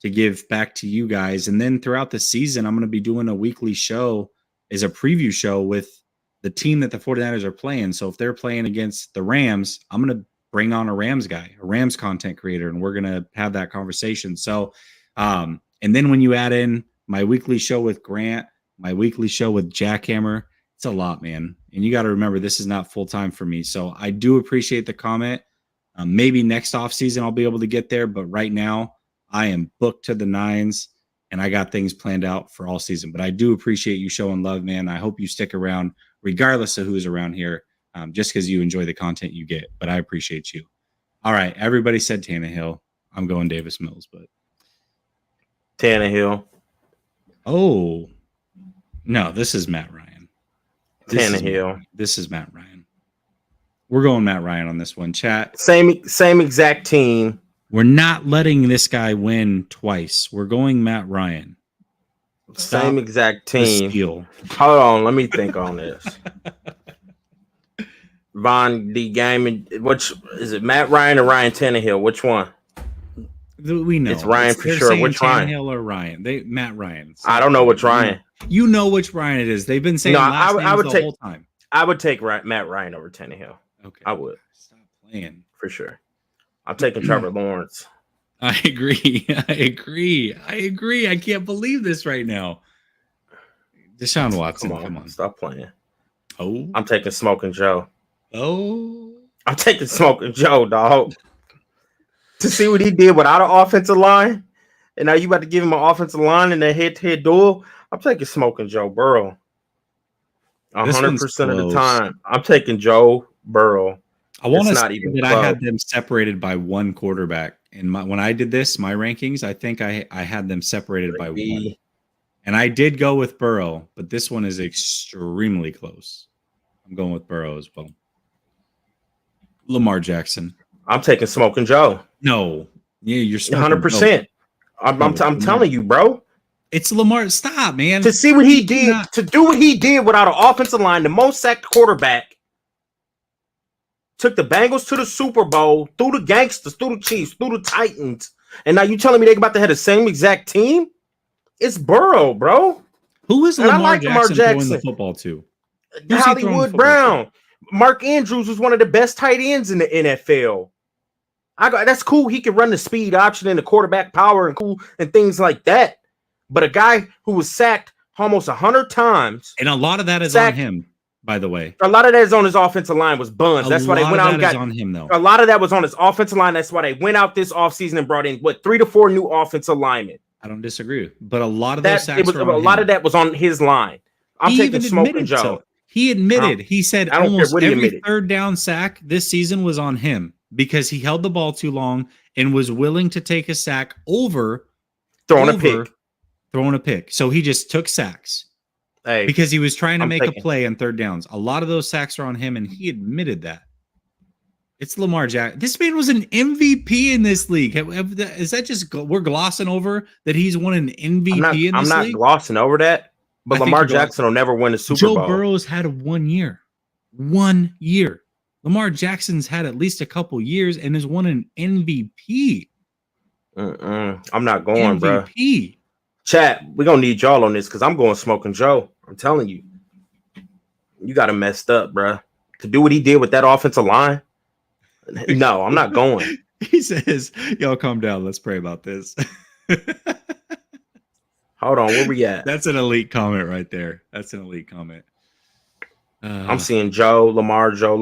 to give back to you guys. And then throughout the season, I'm going to be doing a weekly show as a preview show with the team that the 49ers are playing. So if they're playing against the Rams, I'm going to bring on a Rams guy, a Rams content creator, and we're going to have that conversation. So, and then when you add in my weekly show with Grant, my weekly show with Jackhammer, it's a lot, man. And you got to remember, this is not full-time for me. So I do appreciate the comment. Maybe next offseason I'll be able to get there, but right now I am booked to the nines and I got things planned out for all season. But I do appreciate you showing love, man. I hope you stick around regardless of who's around here, just because you enjoy the content you get. But I appreciate you. All right. Everybody said Tannehill. I'm going Davis Mills, but Tannehill. Oh, no, this is Matt Ryan. Tannehill. This is Matt Ryan. We're going Matt Ryan on this one. Chat. Same exact team. We're not letting this guy win twice. We're going Matt Ryan. Stop same exact team. Steal. Hold on, let me think on this. Von D Game, which is it? Matt Ryan or Ryan Tannehill? Which one? We know it's Ryan for sure. Which Ryan? Tannehill or Ryan? Matt Ryan. So I don't know which Ryan. You know which Ryan it is. They've been saying I would the take whole time. I would take Matt Ryan over Tannehill. Okay, I would. Stop playing for sure. I'm taking Trevor Lawrence. I agree. I can't believe this right now. Deshaun Watson, come on. Stop playing. Oh, I'm taking Smoking Joe. Oh, I'm taking Smoking Joe, dog. To see what he did without an offensive line, and now you about to give him an offensive line in a head-to-head duel. I'm taking Smoking Joe Burrow. 100% of the time, I'm taking Joe Burrow. I want to say that I had them separated by one quarterback. And when I did this, my rankings, I think I had them separated by one. And I did go with Burrow, but this one is extremely close. I'm going with Burrow as well. Lamar Jackson. I'm taking Smoking Joe. No. Yeah, you're 100%. I'm telling you, bro. It's Lamar. Stop, man. To see what he did, to do what he did without an offensive line, the most sacked quarterback, took the Bengals to the Super Bowl, through the gangsters, through the Chiefs, through the Titans, and now you telling me they about to have the same exact team? It's Burrow, bro. Who is Lamar Jackson throwing the football to? Hollywood Brown. Mark Andrews was one of the best tight ends in the NFL. That's cool. He can run the speed option and the quarterback power and cool and things like that. But a guy who was sacked almost 100 times. And a lot of that is on him, by the way. A lot of that is on his offensive line was buns. That's why they went out and got on him, though. A lot of that was on his offensive line. That's why they went out this offseason and brought in 3 to 4 new offensive linemen. I don't disagree. But a lot of those sacks were on him. Lot of that was on his line. I'm taking Smoking Joe. So. He admitted. He said almost every third down sack this season was on him because he held the ball too long and was willing to take a sack over throwing a pick. So he just took sacks because he was trying to make a play on third downs. A lot of those sacks are on him, and he admitted that. It's Lamar Jackson. This man was an MVP in this league. Is that just we're glossing over that he's won an MVP in this league? I'm not glossing over that, but Lamar Jackson will never win a Super Bowl. Joe Burrow's had 1 year. 1 year. Lamar Jackson's had at least a couple years and has won an MVP. I'm not going, bro. MVP. Chat, we're going to need y'all on this because I'm going Smoking Joe. I'm telling you. You got him messed up, bro. To do what he did with that offensive line. No, I'm not going. He says, y'all calm down. Let's pray about this. Hold on. Where we at? That's an elite comment right there. That's an elite comment. I'm seeing Joe Lamar. Joe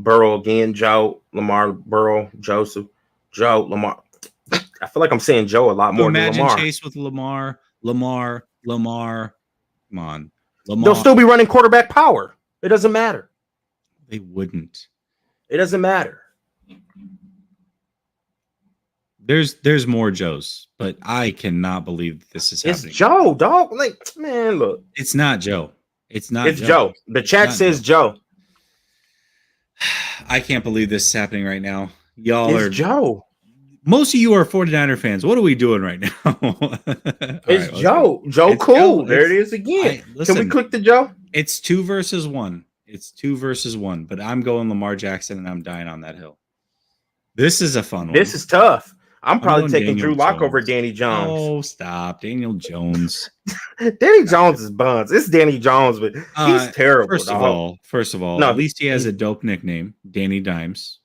Burrow again, Joe Lamar, Burrow, Joseph, Joe Lamar. I feel like I'm saying Joe a lot more than Lamar. Imagine Chase with Lamar. Come on. Lamar. They'll still be running quarterback power. It doesn't matter. They wouldn't. It doesn't matter. There's more Joes, but I cannot believe this is happening. It's Joe, dog. Like, man, look. It's not Joe. It's Joe. The chat says Joe. I can't believe this is happening right now. Y'all it's Joe. Most of you are 49er fans. What are we doing right now? It's right, Joe. Joe it's cool. There it is again. Listen, can we click the Joe? It's 2 versus 1. It's 2 versus 1. But I'm going Lamar Jackson, and I'm dying on that hill. This is a fun one. This is tough. I'm probably taking Daniel Drew Lock over Danny Jones. Oh, stop. Daniel Jones. Danny Jones is buns. It's Danny Jones, but he's terrible. First of all, no, at least he has a dope nickname, Danny Dimes.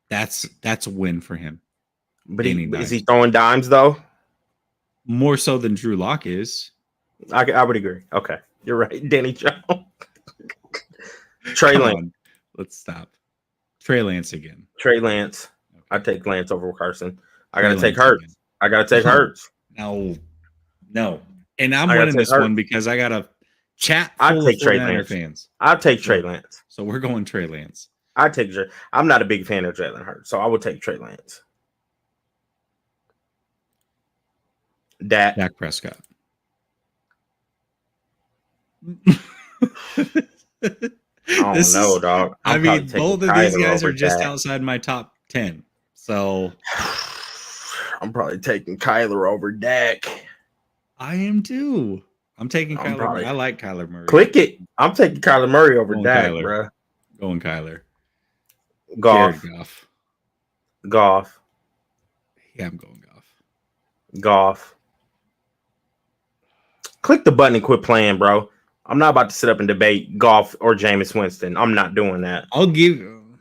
That's a win for him. But is he throwing dimes, though? More so than Drew Lock is. I would agree. Okay. You're right. Danny Jones. Trey Lance. Let's stop. Trey Lance again. Trey Lance. Okay. I take Lance over Carson. I got to take Hurts. I got to take Hurts. No. And I'm winning this one because I got a chat full of 49er fans. I'll take Trey Lance. So we're going Trey Lance. I'm not a big fan of Jalen Hurts, so I would take Trey Lance. Dak Prescott. I don't know, dog. I mean, both of these guys are just outside my top 10. So I'm probably taking Kyler over Dak. I am too. I'm taking Kyler Murray. I like Kyler Murray. Click it. I'm taking Kyler Murray over Dak, bro. Going Kyler. Goff. Yeah, I'm going Goff. Click the button and quit playing, bro. I'm not about to sit up and debate Goff or Jameis Winston. I'm not doing that. I'll give you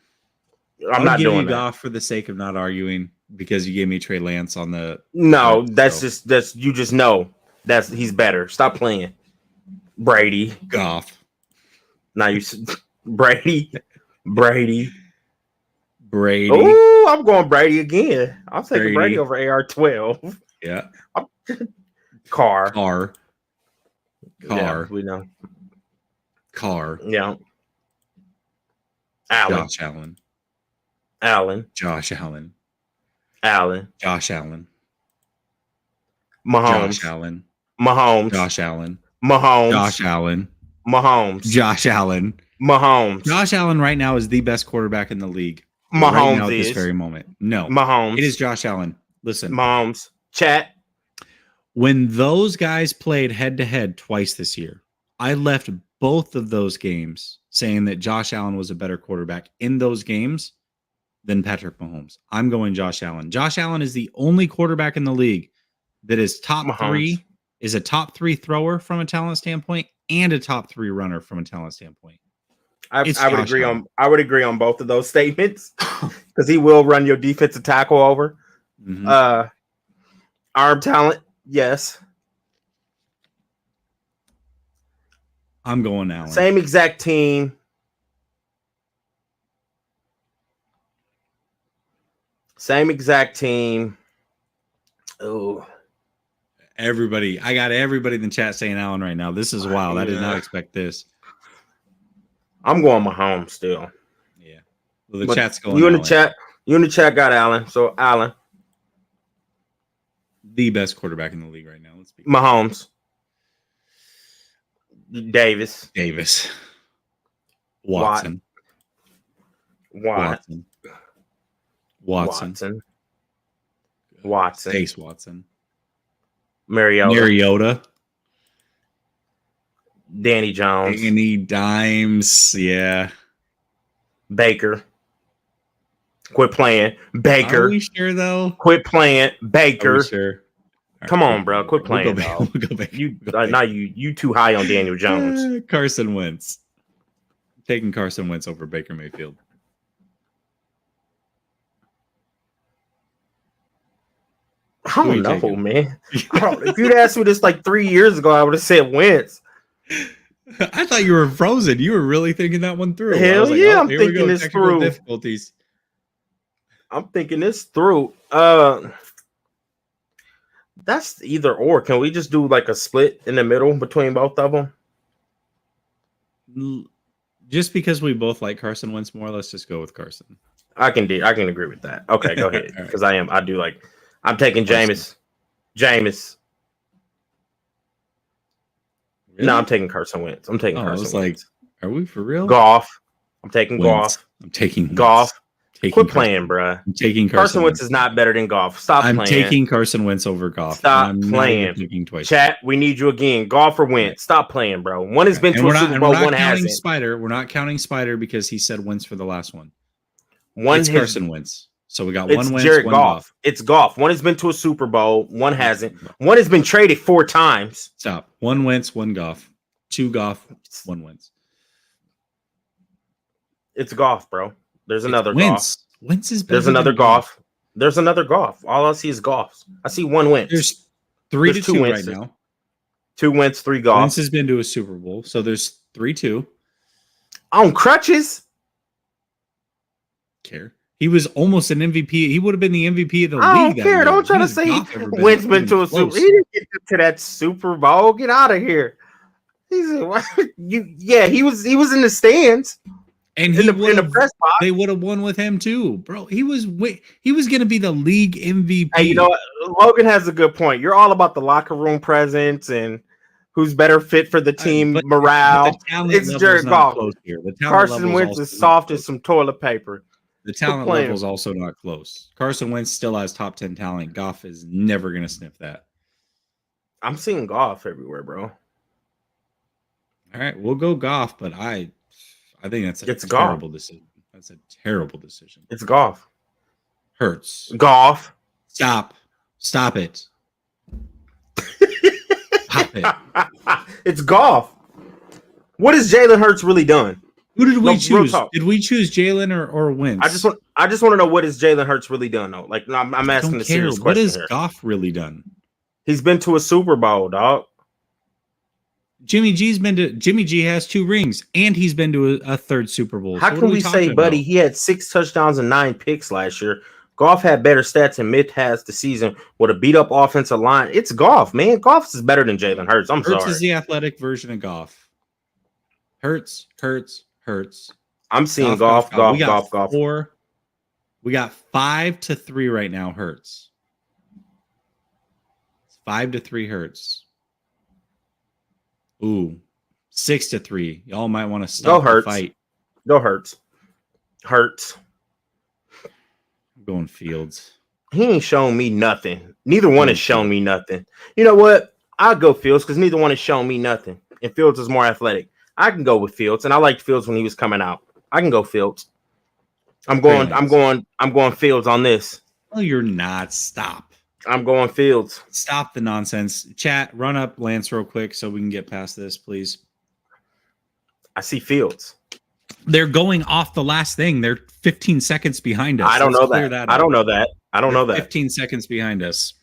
Goff for the sake of not arguing because you gave me Trey Lance on the. No, that's you just know he's better. Stop playing. Brady. Goff. Now you Brady. Oh, I'm going Brady again. I'm taking Brady over AR-12. Yeah. Carr. Yeah, we know. Carr. Yeah. Josh Allen. Mahomes. Josh Allen right now is the best quarterback in the league. Mahomes right now at this very moment. No. Mahomes. It is Josh Allen. Listen. Mahomes. Chat. When those guys played head-to-head twice this year, I left both of those games saying that Josh Allen was a better quarterback in those games than Patrick Mahomes. I'm going Josh Allen. Josh Allen is the only quarterback in the league that is top 3, is a top 3 thrower from a talent standpoint and a top 3 runner from a talent standpoint. I would agree on both of those statements because he will run your defensive tackle over. Mm-hmm. Arm talent, yes. I'm going Allen. Same exact team. Oh, everybody! I got everybody in the chat saying Allen right now. This is wild. I did not expect this. I'm going Mahomes still. Yeah, well, the chat's going. You in the chat got Allen. So Allen, the best quarterback in the league right now. Let's be Mahomes. Davis. Watson. Chase Watson. Mariota. Danny Jones. Danny Dimes. Yeah. Baker. Quit playing. Baker. Are we sure though? Quit playing. Are Baker. we sure? Come on, bro. Quit playing. We'll go back. You too high on Daniel Jones. Carson Wentz. Taking Carson Wentz over Baker Mayfield. I don't know, man. If you'd asked me this like 3 years ago, I would have said Wentz. I thought you were frozen. You were really thinking that one through. Hell yeah, I'm thinking this through. Difficulties. I'm thinking this through. That's either or. Can we just do like a split in the middle between both of them? Just because we both like Carson Wentz more, let's just go with Carson. I can agree with that. Okay, go ahead. Because right. I'm taking Jameis. Jameis. Really? No, I'm taking Carson Wentz. I'm taking Carson Wentz. Are we for real? Goff. I'm taking Wentz. Goff. I'm taking Goff. Quit Carson. playing, bro. I'm taking Carson Wentz is not better than Goff. Stop playing. I'm taking Carson Wentz over Goff. Stop playing. Chat, we need you again. Goff or Wentz. Stop playing, bro. One has been to a Super Bowl, one hasn't. We're not counting Spider because he said Wentz for the last one. It's Carson Wentz. So we got one Wentz, Jared one Goff. It's Goff. One has been to a Super Bowl, one hasn't. One has been traded 4 times. Stop. One Wentz, one Goff. 2 Goff, 1 Wentz. It's Goff, bro. There's another Goff. Wentz is better. There's another Goff. There's another Goff. All I see is Goffs. I see 1 Wentz. There's 3 to 2 right now. 2 Wentz, 3 Goff. Wentz has been to a Super Bowl, so there's 3-2. On crutches? Care. He was almost an MVP. He would have been the MVP of the league. I don't care. Don't try to say Wentz been to a Super Bowl. He didn't get to that Super Bowl. Get out of here. He said, "What? He was in the stands." And in the press box, they would have won with him too, bro. He was going to be the league MVP. Hey, you know what? Logan has a good point. You're all about the locker room presence and who's better fit for the team morale. It's Jared Goff. Carson Wentz is soft as some toilet paper. The talent level is also not close. Carson Wentz still has top 10 talent. Goff is never going to sniff that. I'm seeing Goff everywhere, bro. All right, we'll go Goff, but I think that's a terrible decision. That's a terrible decision. It's Goff. Hurts. Goff. Stop it. Stop it. It's Goff. What has Jalen Hurts really done? Who did we choose? Did we choose Jalen or Wentz? I just want to know what has Jalen Hurts really done though. Like I'm asking a serious question. What has Goff really done? He's been to a Super Bowl, dog. Jimmy G has 2 rings, and he's been to a 3rd Super Bowl. How can we say, buddy, he had 6 touchdowns and 9 picks last year? Goff had better stats and mid has the season with a beat up offensive line. It's Goff, man. Goff is better than Jalen Hurts. Hurts sorry. Is the athletic version of Goff. Hurts. I'm seeing Goff. 4. We got 5-3 right now. Hurts. 5-3 Hurts. Ooh, 6-3. Y'all might want to stop the fight. Go Hurts. I'm going Fields. He ain't shown me nothing. Neither one has shown me nothing. You know what? I'll go Fields because neither one has shown me nothing. And Fields is more athletic. I can go with Fields, and I liked Fields when he was coming out. I can go Fields. I'm going Fields on this. No, you're not. Stop. I'm going Fields. Stop the nonsense. Chat, run up Lance real quick so we can get past this, please. I see Fields. They're going off the last thing. They're 15 seconds behind us. I don't know that. I don't know that. 15 seconds behind us.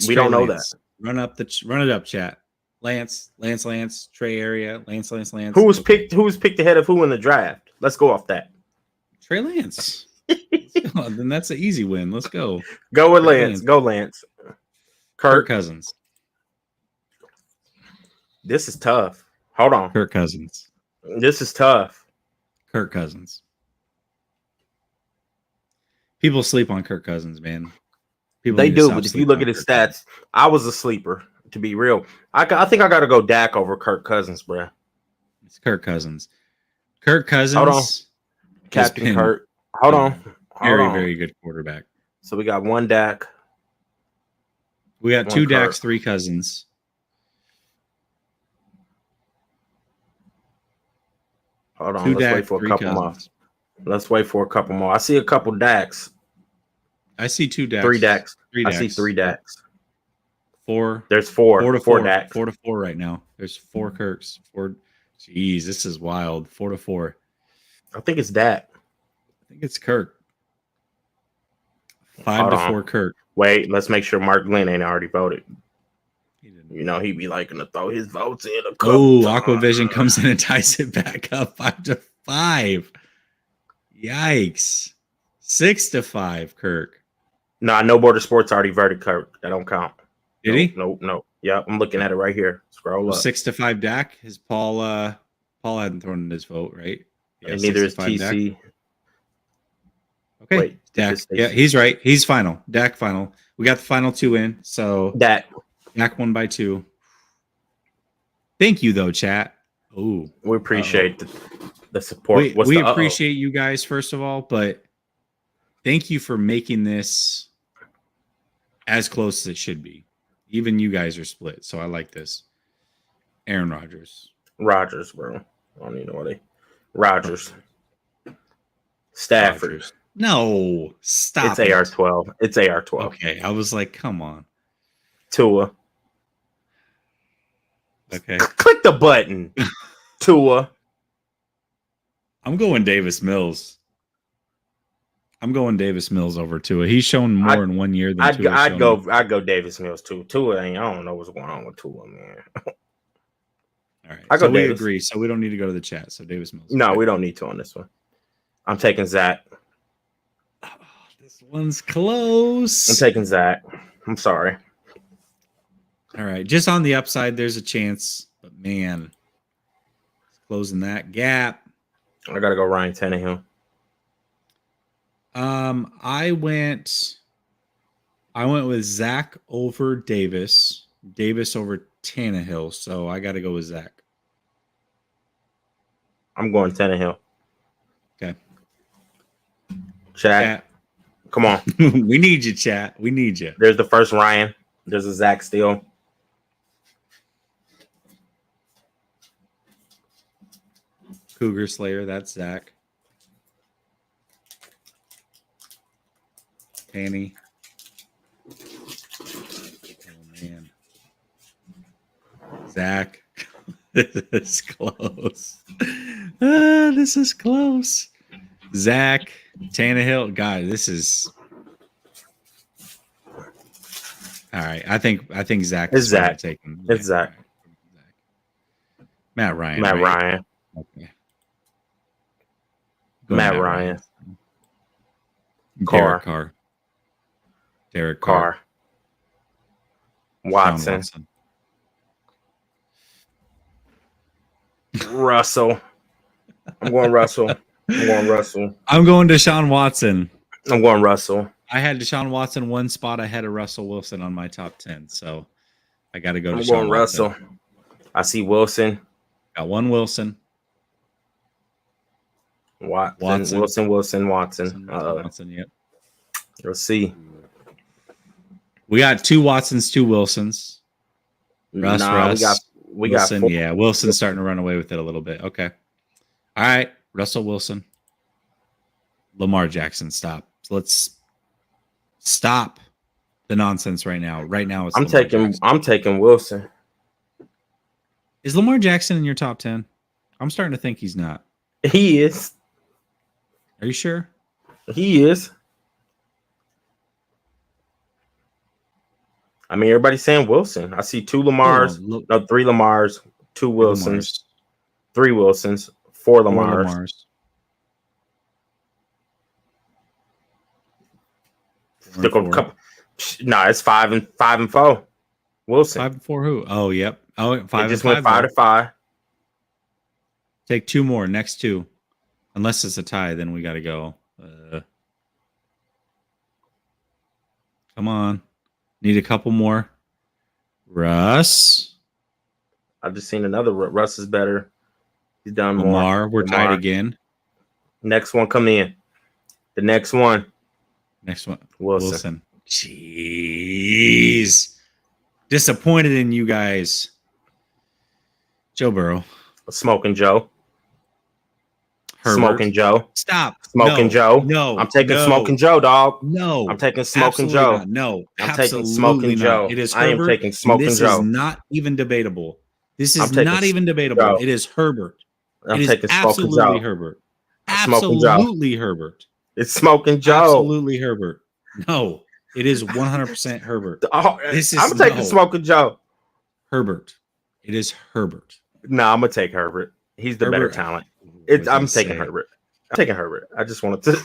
We don't know that. Run it up, chat. Lance, Trey area. Lance. Who was picked ahead of who in the draft? Let's go off that. Trey Lance. Then that's an easy win. Let's go. Go with Lance. Go Lance. Kirk Cousins. This is tough. Hold on. Kirk Cousins. This is tough. Kirk Cousins. People sleep on Kirk Cousins, man. They do, but if you look at his stats, I was a sleeper, to be real. I think I got to go Dak over Kirk Cousins, bro. It's Kirk Cousins. Kirk Cousins. Hold on. Captain Kirk. Hold on. Very good quarterback. So we got 1 Dak. We got 2 Daks, 3 Cousins. Hold on. Two Let's wait Dak, for a three couple more. Cousins. Let's wait for a couple more. I see a couple Daks. I see two Daks. Three Daks. Three I Daks. see three Daks. Four. There's four. 4-4. Daks. 4-4 right now. There's 4 Kirks. 4. Jeez, this is wild. 4-4. I think it's Dak. I think it's Kirk. 5-4 Kirk. Wait, let's make sure Mark Glenn ain't already voted. You know, he'd be liking to throw his votes in a couple. Oh, Aquavision comes in and ties it back up 5-5. Yikes. 6-5, Kirk. Nah, No Border Sports already voted Kirk. That don't count. Did he? No. Yeah, I'm looking at it right here. Scroll up. 6-5 Dak. His Paul hadn't thrown in his vote, right? Yeah, and neither is 6-5 TC. Dak. Okay. Wait, Dak. Yeah, he's right. He's final. Dak final. We got the final 2 in. So Dak won by 2. Thank you, though, chat. Oh, we appreciate the support. We appreciate you guys, first of all, but thank you for making this as close as it should be. Even you guys are split, so I like this. Aaron Rodgers, bro. I don't even know what they. Rodgers. Stafford. Rodgers. No, stop. It's AR-12. It's AR-12. Okay, I was like, come on. Tua. Okay. Click the button. Tua. I'm going Davis Mills. I'm going Davis Mills over Tua. He's shown more in 1 year than I'd go Davis Mills too. Tua ain't. I don't know what's going on with Tua, man. All right. I go so we Davis. agree. So we don't need to go to the chat. So Davis Mills. No, we don't need to on this one. I'm taking Zach. Oh, this one's close. I'm taking Zach. I'm sorry. All right. Just on the upside, there's a chance. But man, closing that gap. I gotta go Ryan Tannehill. I went with Zach over Davis. Davis over Tannehill. So I got to go with Zach. I'm going Tannehill. Okay. Chat. Come on. We need you, chat. We need you. There's the first Ryan. There's a Zach still. Cougar Slayer. That's Zach. Tanny. Oh, man. Zach. This is close. This is close. Zach. Tannehill. God, this is... All right. I think Zach. It's Zach. It's Zach. Matt Ryan. Matt right? Ryan. Okay. Matt Ryan. Derek Carr. Watson. Russell. I'm going Russell. I'm going Deshaun Watson. I'm going Russell. I had Deshaun Watson one spot ahead of Russell Wilson on my top 10, so I got to go. I'm going Russell. I see Wilson. Got one Wilson. Watson. Watson. Yep. Let's see. We got 2 Watsons, 2 Wilsons. Russ. We Wilson, got 4. Yeah, Wilson's starting to run away with it a little bit. Okay. All right. Russell Wilson. Lamar Jackson, stop. So let's stop the nonsense right now. Right now, it's I'm taking Wilson. Is Lamar Jackson in your top 10? I'm starting to think he's not. He is. Are you sure? He is. I mean, everybody's saying Wilson. I see 2 Lamars. No, 3 Lamars, 2 Wilsons, 3 Wilsons, 4 Lamars. Nah, it's 5 and 4. Wilson. 5 and 4 who? Oh, yep. Oh, 5 it just and 5 went 5 to 5. Take 2 more. Next 2. Unless it's a tie, then we got to go. Come on. Need a couple more. Russ. I've just seen another. Russ is better. He's done more. Lamar. We're tied again. Next one, come in. The next one. Wilson. Jeez. Disappointed in you guys. Joe Burrow. Smoking Joe. Herbert. Smoking Joe. Stop. Smoking Joe. No. I'm taking no, Smoking Joe, dog. No. I'm taking Smoking Absolutely Joe. not. No. I'm taking Smoking Joe. It is I am Herbert. taking Smoking This Joe. is not even debatable. This I'm is taking not even debatable. Joe. It is Herbert. I'm It is taking Smoking absolutely Joe. Herbert. Smoking Joe. Absolutely Herbert. It's Smoking Joe. Absolutely Herbert. No, it is 100% Herbert. Oh, This is I'm taking Smoking Joe. Herbert. It is Herbert. No, I'm gonna take Herbert. He's the better talent. I'm taking Herbert. I'm taking Herbert. I just wanted to.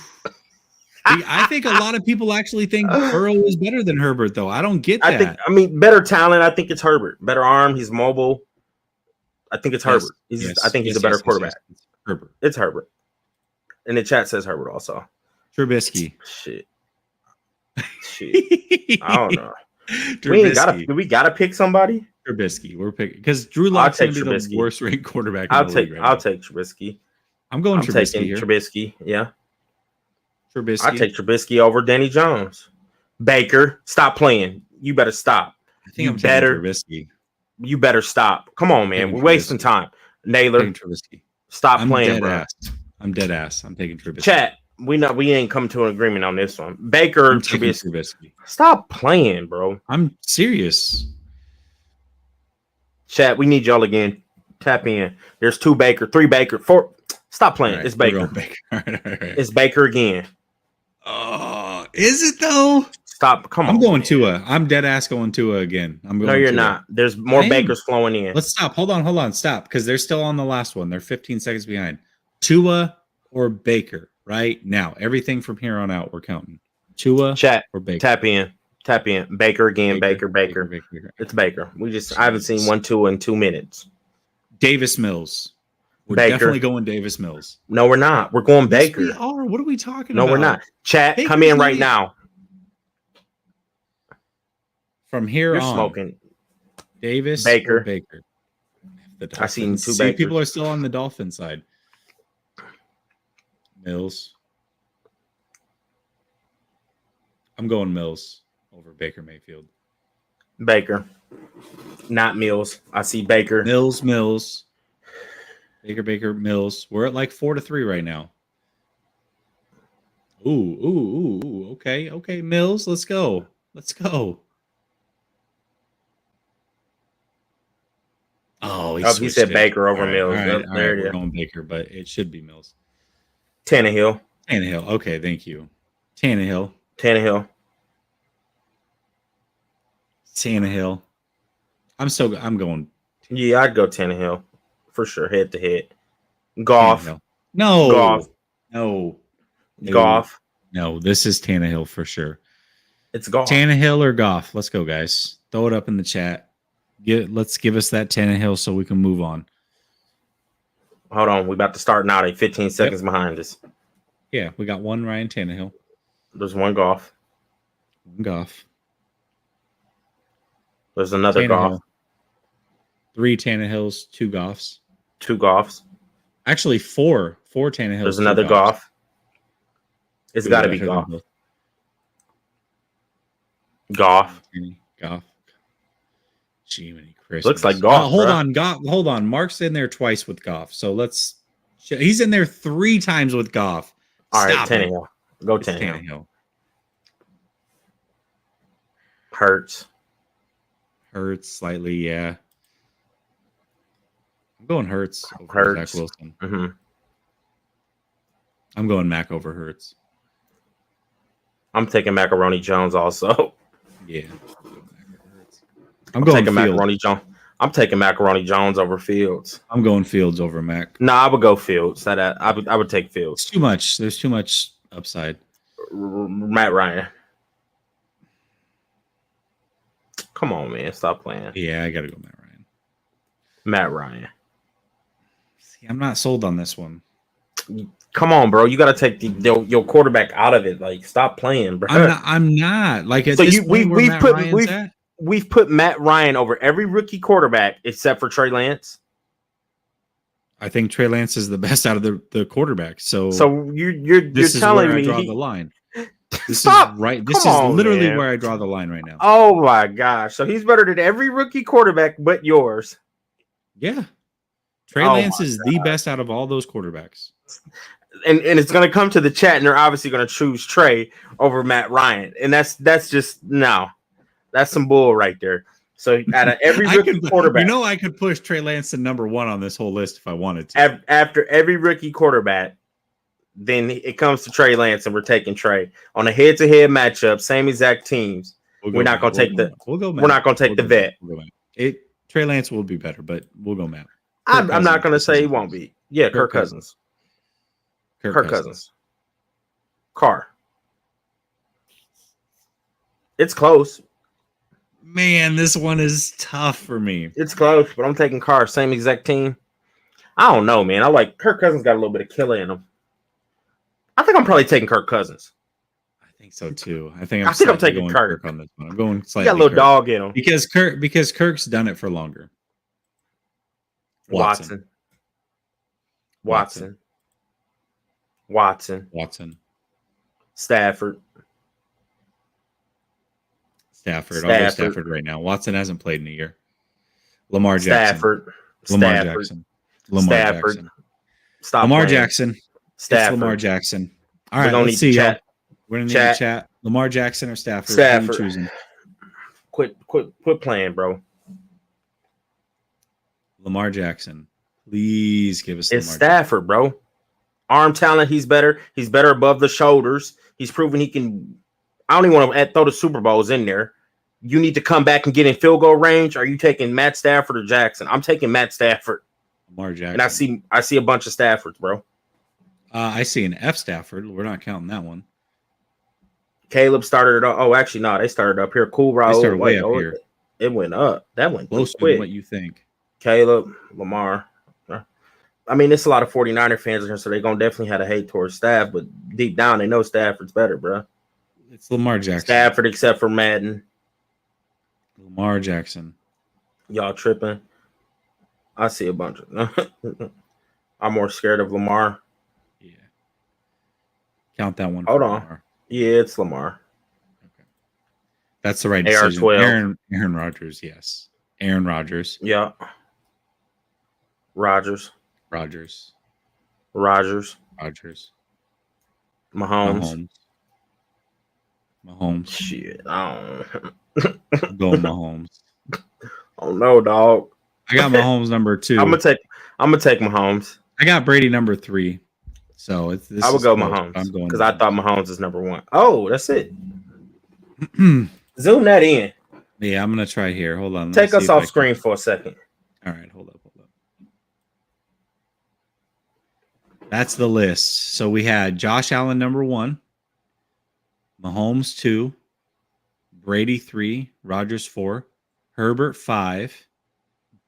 I think a lot of people actually think Burrow is better than Herbert, though. I don't get that. I mean, better talent. I think it's Herbert. Better arm. He's mobile. I think it's Herbert. I think he's a better quarterback. Herbert. It's Herbert. And the chat says Herbert also. Trubisky. Shit. I don't know. We gotta pick somebody. Trubisky. We're picking because Drew Lock's gonna be Trubisky. the worst ranked quarterback. I'll take Trubisky. I'm going Trubisky taking here. Trubisky. Yeah. Trubisky. I take Trubisky over Danny Jones. Baker, stop playing. You better stop. I think I'm taking Trubisky. You better stop. Come on, man. We're wasting time. Naylor, stop playing, bro. I'm dead ass. I'm taking Trubisky. Chat. We ain't come to an agreement on this one. Baker, Trubisky. Stop playing, bro. I'm serious. Chat, we need y'all again. Tap in. There's 2 Baker, 3 Baker, 4. Stop playing. Right, it's Baker. All right. It's Baker again. Is it though? Stop. Come on. I'm going Tua. I'm dead ass going Tua again. I'm going. No, you're Tua. not. There's more Bakers flowing in. Let's stop. Hold on. Stop. Because they're still on the last one. They're 15 seconds behind. Tua or Baker right now. Everything from here on out, we're counting. Tua chat or Baker. Tap in. Baker again. Baker. It's Baker. I haven't seen 1-2 in 2 minutes. Davis Mills. We're definitely going Davis Mills. No, we're not. We're going Baker. Yes, we are. What are we talking about? No, we're not. Chat, Baker's come in right now. From here You're on, smoking. Davis Baker. Or Baker. I seen 2 See, Bakers. people are still on the Dolphin side. Mills. I'm going Mills over Baker Mayfield. Baker. Not Mills. I see Baker. Mills. Baker, Mills. We're at like 4-3 right now. Ooh. Okay. Mills, let's go. Oh, he said Baker over Mills. All right, we're going Baker, but it should be Mills. Tannehill. Okay, thank you. Tannehill. I'm going. Yeah, I'd go Tannehill for sure, head to head. Goff. Tannehill. No. Goff. No. Goff. No, this is Tannehill for sure. It's Goff. Tannehill or Goff. Let's go, guys. Throw it up in the chat. Let's give us that Tannehill so we can move on. Hold on. We're about to start now. They 15 seconds behind us. Yeah, we got 1 Ryan Tannehill. There's 1 Goff. 1 Goff. There's another Tannehill. Goff. 3 Tannehills, 2 Goffs. 2 Goffs. Actually, 4 Tannehills. There's another Goff. It's got to be Goff. Goff. Jiminy Christmas. Looks like Goff. Hold on. Mark's in there twice with Goff. So he's in there 3 times with Goff. All right, Tannehill. Go Tannehill. Hurts slightly, yeah. I'm going Hurts over Zach Wilson. Mm-hmm. I'm going Mac over Hurts. I'm taking Macaroni Jones also. Yeah. I'm taking Macaroni Jones. I'm taking Macaroni Jones over Fields. I'm going Fields over Mac. Nah, I would go Fields. I would take Fields. It's too much. There's too much upside. Matt Ryan. Come on, man. Stop playing. Yeah, I got to go Matt Ryan. See, I'm not sold on this one. Come on, bro. You got to take your quarterback out of it. Like, stop playing, bro. I'm not. Like, at this point, we've put Matt Ryan over every rookie quarterback except for Trey Lance. I think Trey Lance is the best out of the quarterback. So you're telling me I draw the line. This Stop. is right. This is literally where I draw the line right now. Oh my gosh! So he's better than every rookie quarterback but yours. Yeah. Trey Oh Lance my is the best out of all those quarterbacks. and it's gonna come to the chat, and they're obviously gonna choose Trey over Matt Ryan, and that's just no, that's some bull right there. So out of every rookie quarterback, I could push Trey Lance to number 1 on this whole list if I wanted to. After every rookie quarterback, then it comes to Trey Lance, and we're taking Trey on a head-to-head matchup, same exact teams. We're not gonna take the vet. Trey Lance will be better, but we'll go Matt. I'm not gonna say he won't be. Yeah, Kirk Cousins. Kirk Cousins. Carr. It's close. Man, this one is tough for me. It's close, but I'm taking Carr. Same exact team. I don't know, man. I like Kirk Cousins. Got a little bit of killer in him. I think I'm probably taking Kirk Cousins. I think so too. I think I'm taking Kirk on this one. I'm going slightly. Got a little dog in him because Kirk's done it for longer. Watson. Stafford. I'll go Stafford right now. Watson hasn't played in a year. Lamar Jackson. Lamar Jackson. Stop Lamar playing. Jackson. Stafford. It's Lamar Jackson. All right, let's see. We're gonna need to chat. Lamar Jackson or Stafford? Who are you choosing? Quit playing, bro. Lamar Jackson. Please give us. It's Stafford, bro. Arm talent, he's better. He's better above the shoulders. He's proven he can. I don't even want to throw the Super Bowls in there. You need to come back and get in field goal range. Are you taking Matt Stafford or Jackson? I'm taking Matt Stafford. Lamar Jackson. And I see a bunch of Staffords, bro. I see an F Stafford. We're not counting that one. Caleb started it up. Oh, actually, no, they started up here. Cool, Raul. They started way up here. It went up. That went closer quick. than what you think. Caleb, Lamar. I mean, it's a lot of 49er fans here, so they're going to definitely have a hate towards Staff, but deep down, they know Stafford's better, bro. It's Lamar Jackson. Stafford, except for Madden. Lamar Jackson. Y'all tripping? I see a bunch of. I'm more scared of Lamar. Yeah. Count that one. Hold on. Lamar. Yeah, it's Lamar. Okay. That's the right decision. AR-12. Aaron Rodgers, yes. Aaron Rodgers. Yeah. Rodgers. Mahomes. Shit, I don't. I'm going Mahomes. Oh no, dog. I got Mahomes number 2. I'm gonna take Mahomes. I got Brady number 3. So I would go Mahomes. I'm going because I thought Mahomes is number 1. Oh, that's it. Zoom that in. Yeah, I'm gonna try here. Hold on. Take us off screen for a second. All right, hold up. That's the list. So we had Josh Allen number 1, Mahomes 2, Brady 3, Rodgers 4, Herbert 5,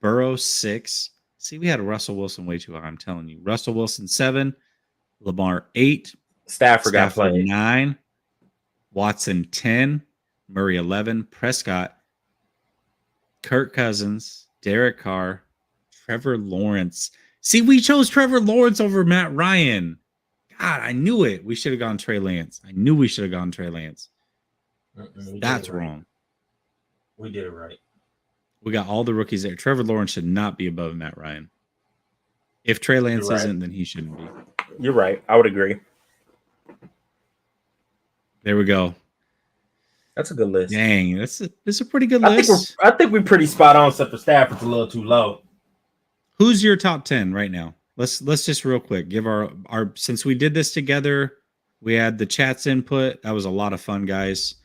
Burrow 6. See, we had Russell Wilson way too high. I'm telling you. Russell Wilson 7, Lamar 8, Stafford got played 9, Watson 10, Murray 11, Prescott, Kirk Cousins, Derek Carr, Trevor Lawrence. See, we chose Trevor Lawrence over Matt Ryan. God, I knew it. We should have gone Trey Lance. I knew we should have gone Trey Lance. That's wrong. We did it right. We got all the rookies there. Trevor Lawrence should not be above Matt Ryan. If Trey Lance isn't, then he shouldn't be. You're right. I would agree. There we go. That's a good list. Dang, that's a pretty good list. I think we're pretty spot on, except for Stafford's a little too low. Who's your top 10 right now? Let's just real quick give our since we did this together, we had the chat's input. That was a lot of fun, guys.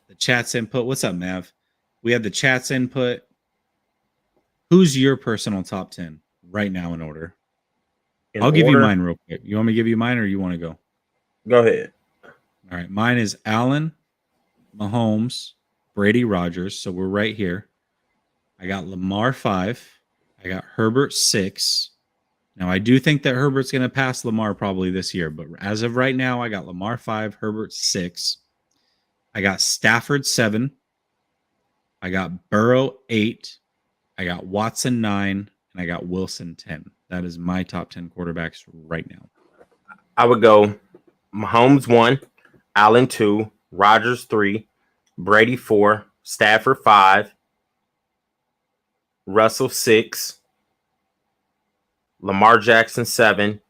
The chat's input. What's up, Mav? We had the chat's input. Who's your personal top 10 right now in order? I'll give you mine real quick. You want me to give you mine or you want to go? Go ahead. All right. Mine is Allen, Mahomes, Brady, Rodgers. So we're right here. I got Lamar 5. I got Herbert 6. Now, I do think that Herbert's going to pass Lamar probably this year, but as of right now, I got Lamar 5, Herbert 6. I got Stafford 7. I got Burrow 8. I got Watson 9, and I got Wilson 10. That is my top 10 quarterbacks right now. I would go Mahomes 1, Allen 2, Rodgers 3, Brady 4, Stafford 5, Russell 6, Lamar Jackson 7,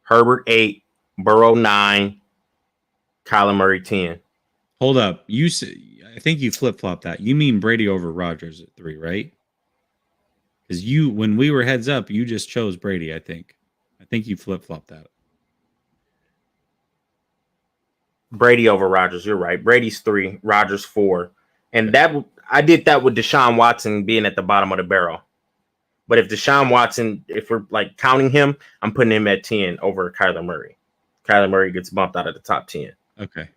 Herbert 8, Burrow 9, Kyler Murray 10. Hold up. I think you flip-flopped that. You mean Brady over Rodgers at 3, right? Because when we were heads up, you just chose Brady, I think. I think you flip-flopped that. Brady over Rodgers. You're right. Brady's 3, Rodgers 4. And I did that with Deshaun Watson being at the bottom of the barrel. But if Deshaun Watson, if we're like counting him, I'm putting him at 10 over Kyler Murray. Kyler Murray gets bumped out of the top 10. Okay.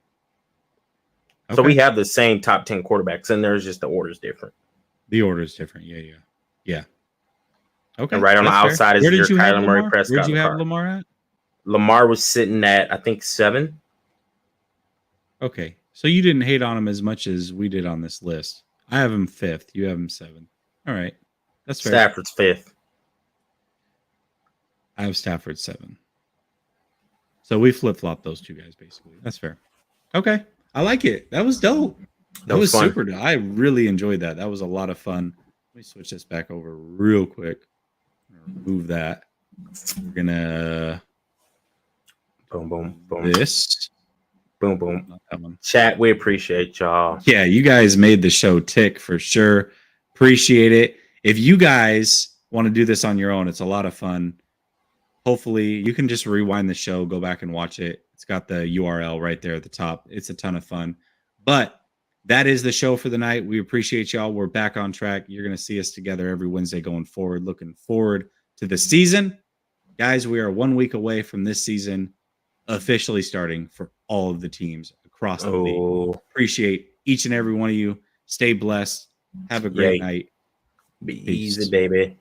So we have the same top 10 quarterbacks, and there's just the order's different. The order's different. Yeah. Okay. And right on the outside is your Kyler Murray Prescott. Where'd you have Lamar at? Lamar was sitting at, I think, 7. Okay. So you didn't hate on him as much as we did on this list. I have him 5th. You have him 7. All right. That's fair. Stafford's 5th. I have Stafford 7. So we flip-flopped those two guys, basically. That's fair. Okay. I like it. That was dope. That was super dope. I really enjoyed that. That was a lot of fun. Let me switch this back over real quick. Remove that. We're gonna boom. This. Boom. Not that one. Chat, we appreciate y'all. Yeah, you guys made the show tick for sure. Appreciate it. If you guys want to do this on your own, it's a lot of fun. Hopefully, you can just rewind the show, go back and watch it. It's got the URL right there at the top. It's a ton of fun. But that is the show for the night. We appreciate y'all. We're back on track. You're going to see us together every Wednesday going forward. Looking forward to the season. Guys, we are 1 week away from this season officially starting for all of the teams across the league. Appreciate each and every one of you. Stay blessed. Have a great night. Be easy, baby.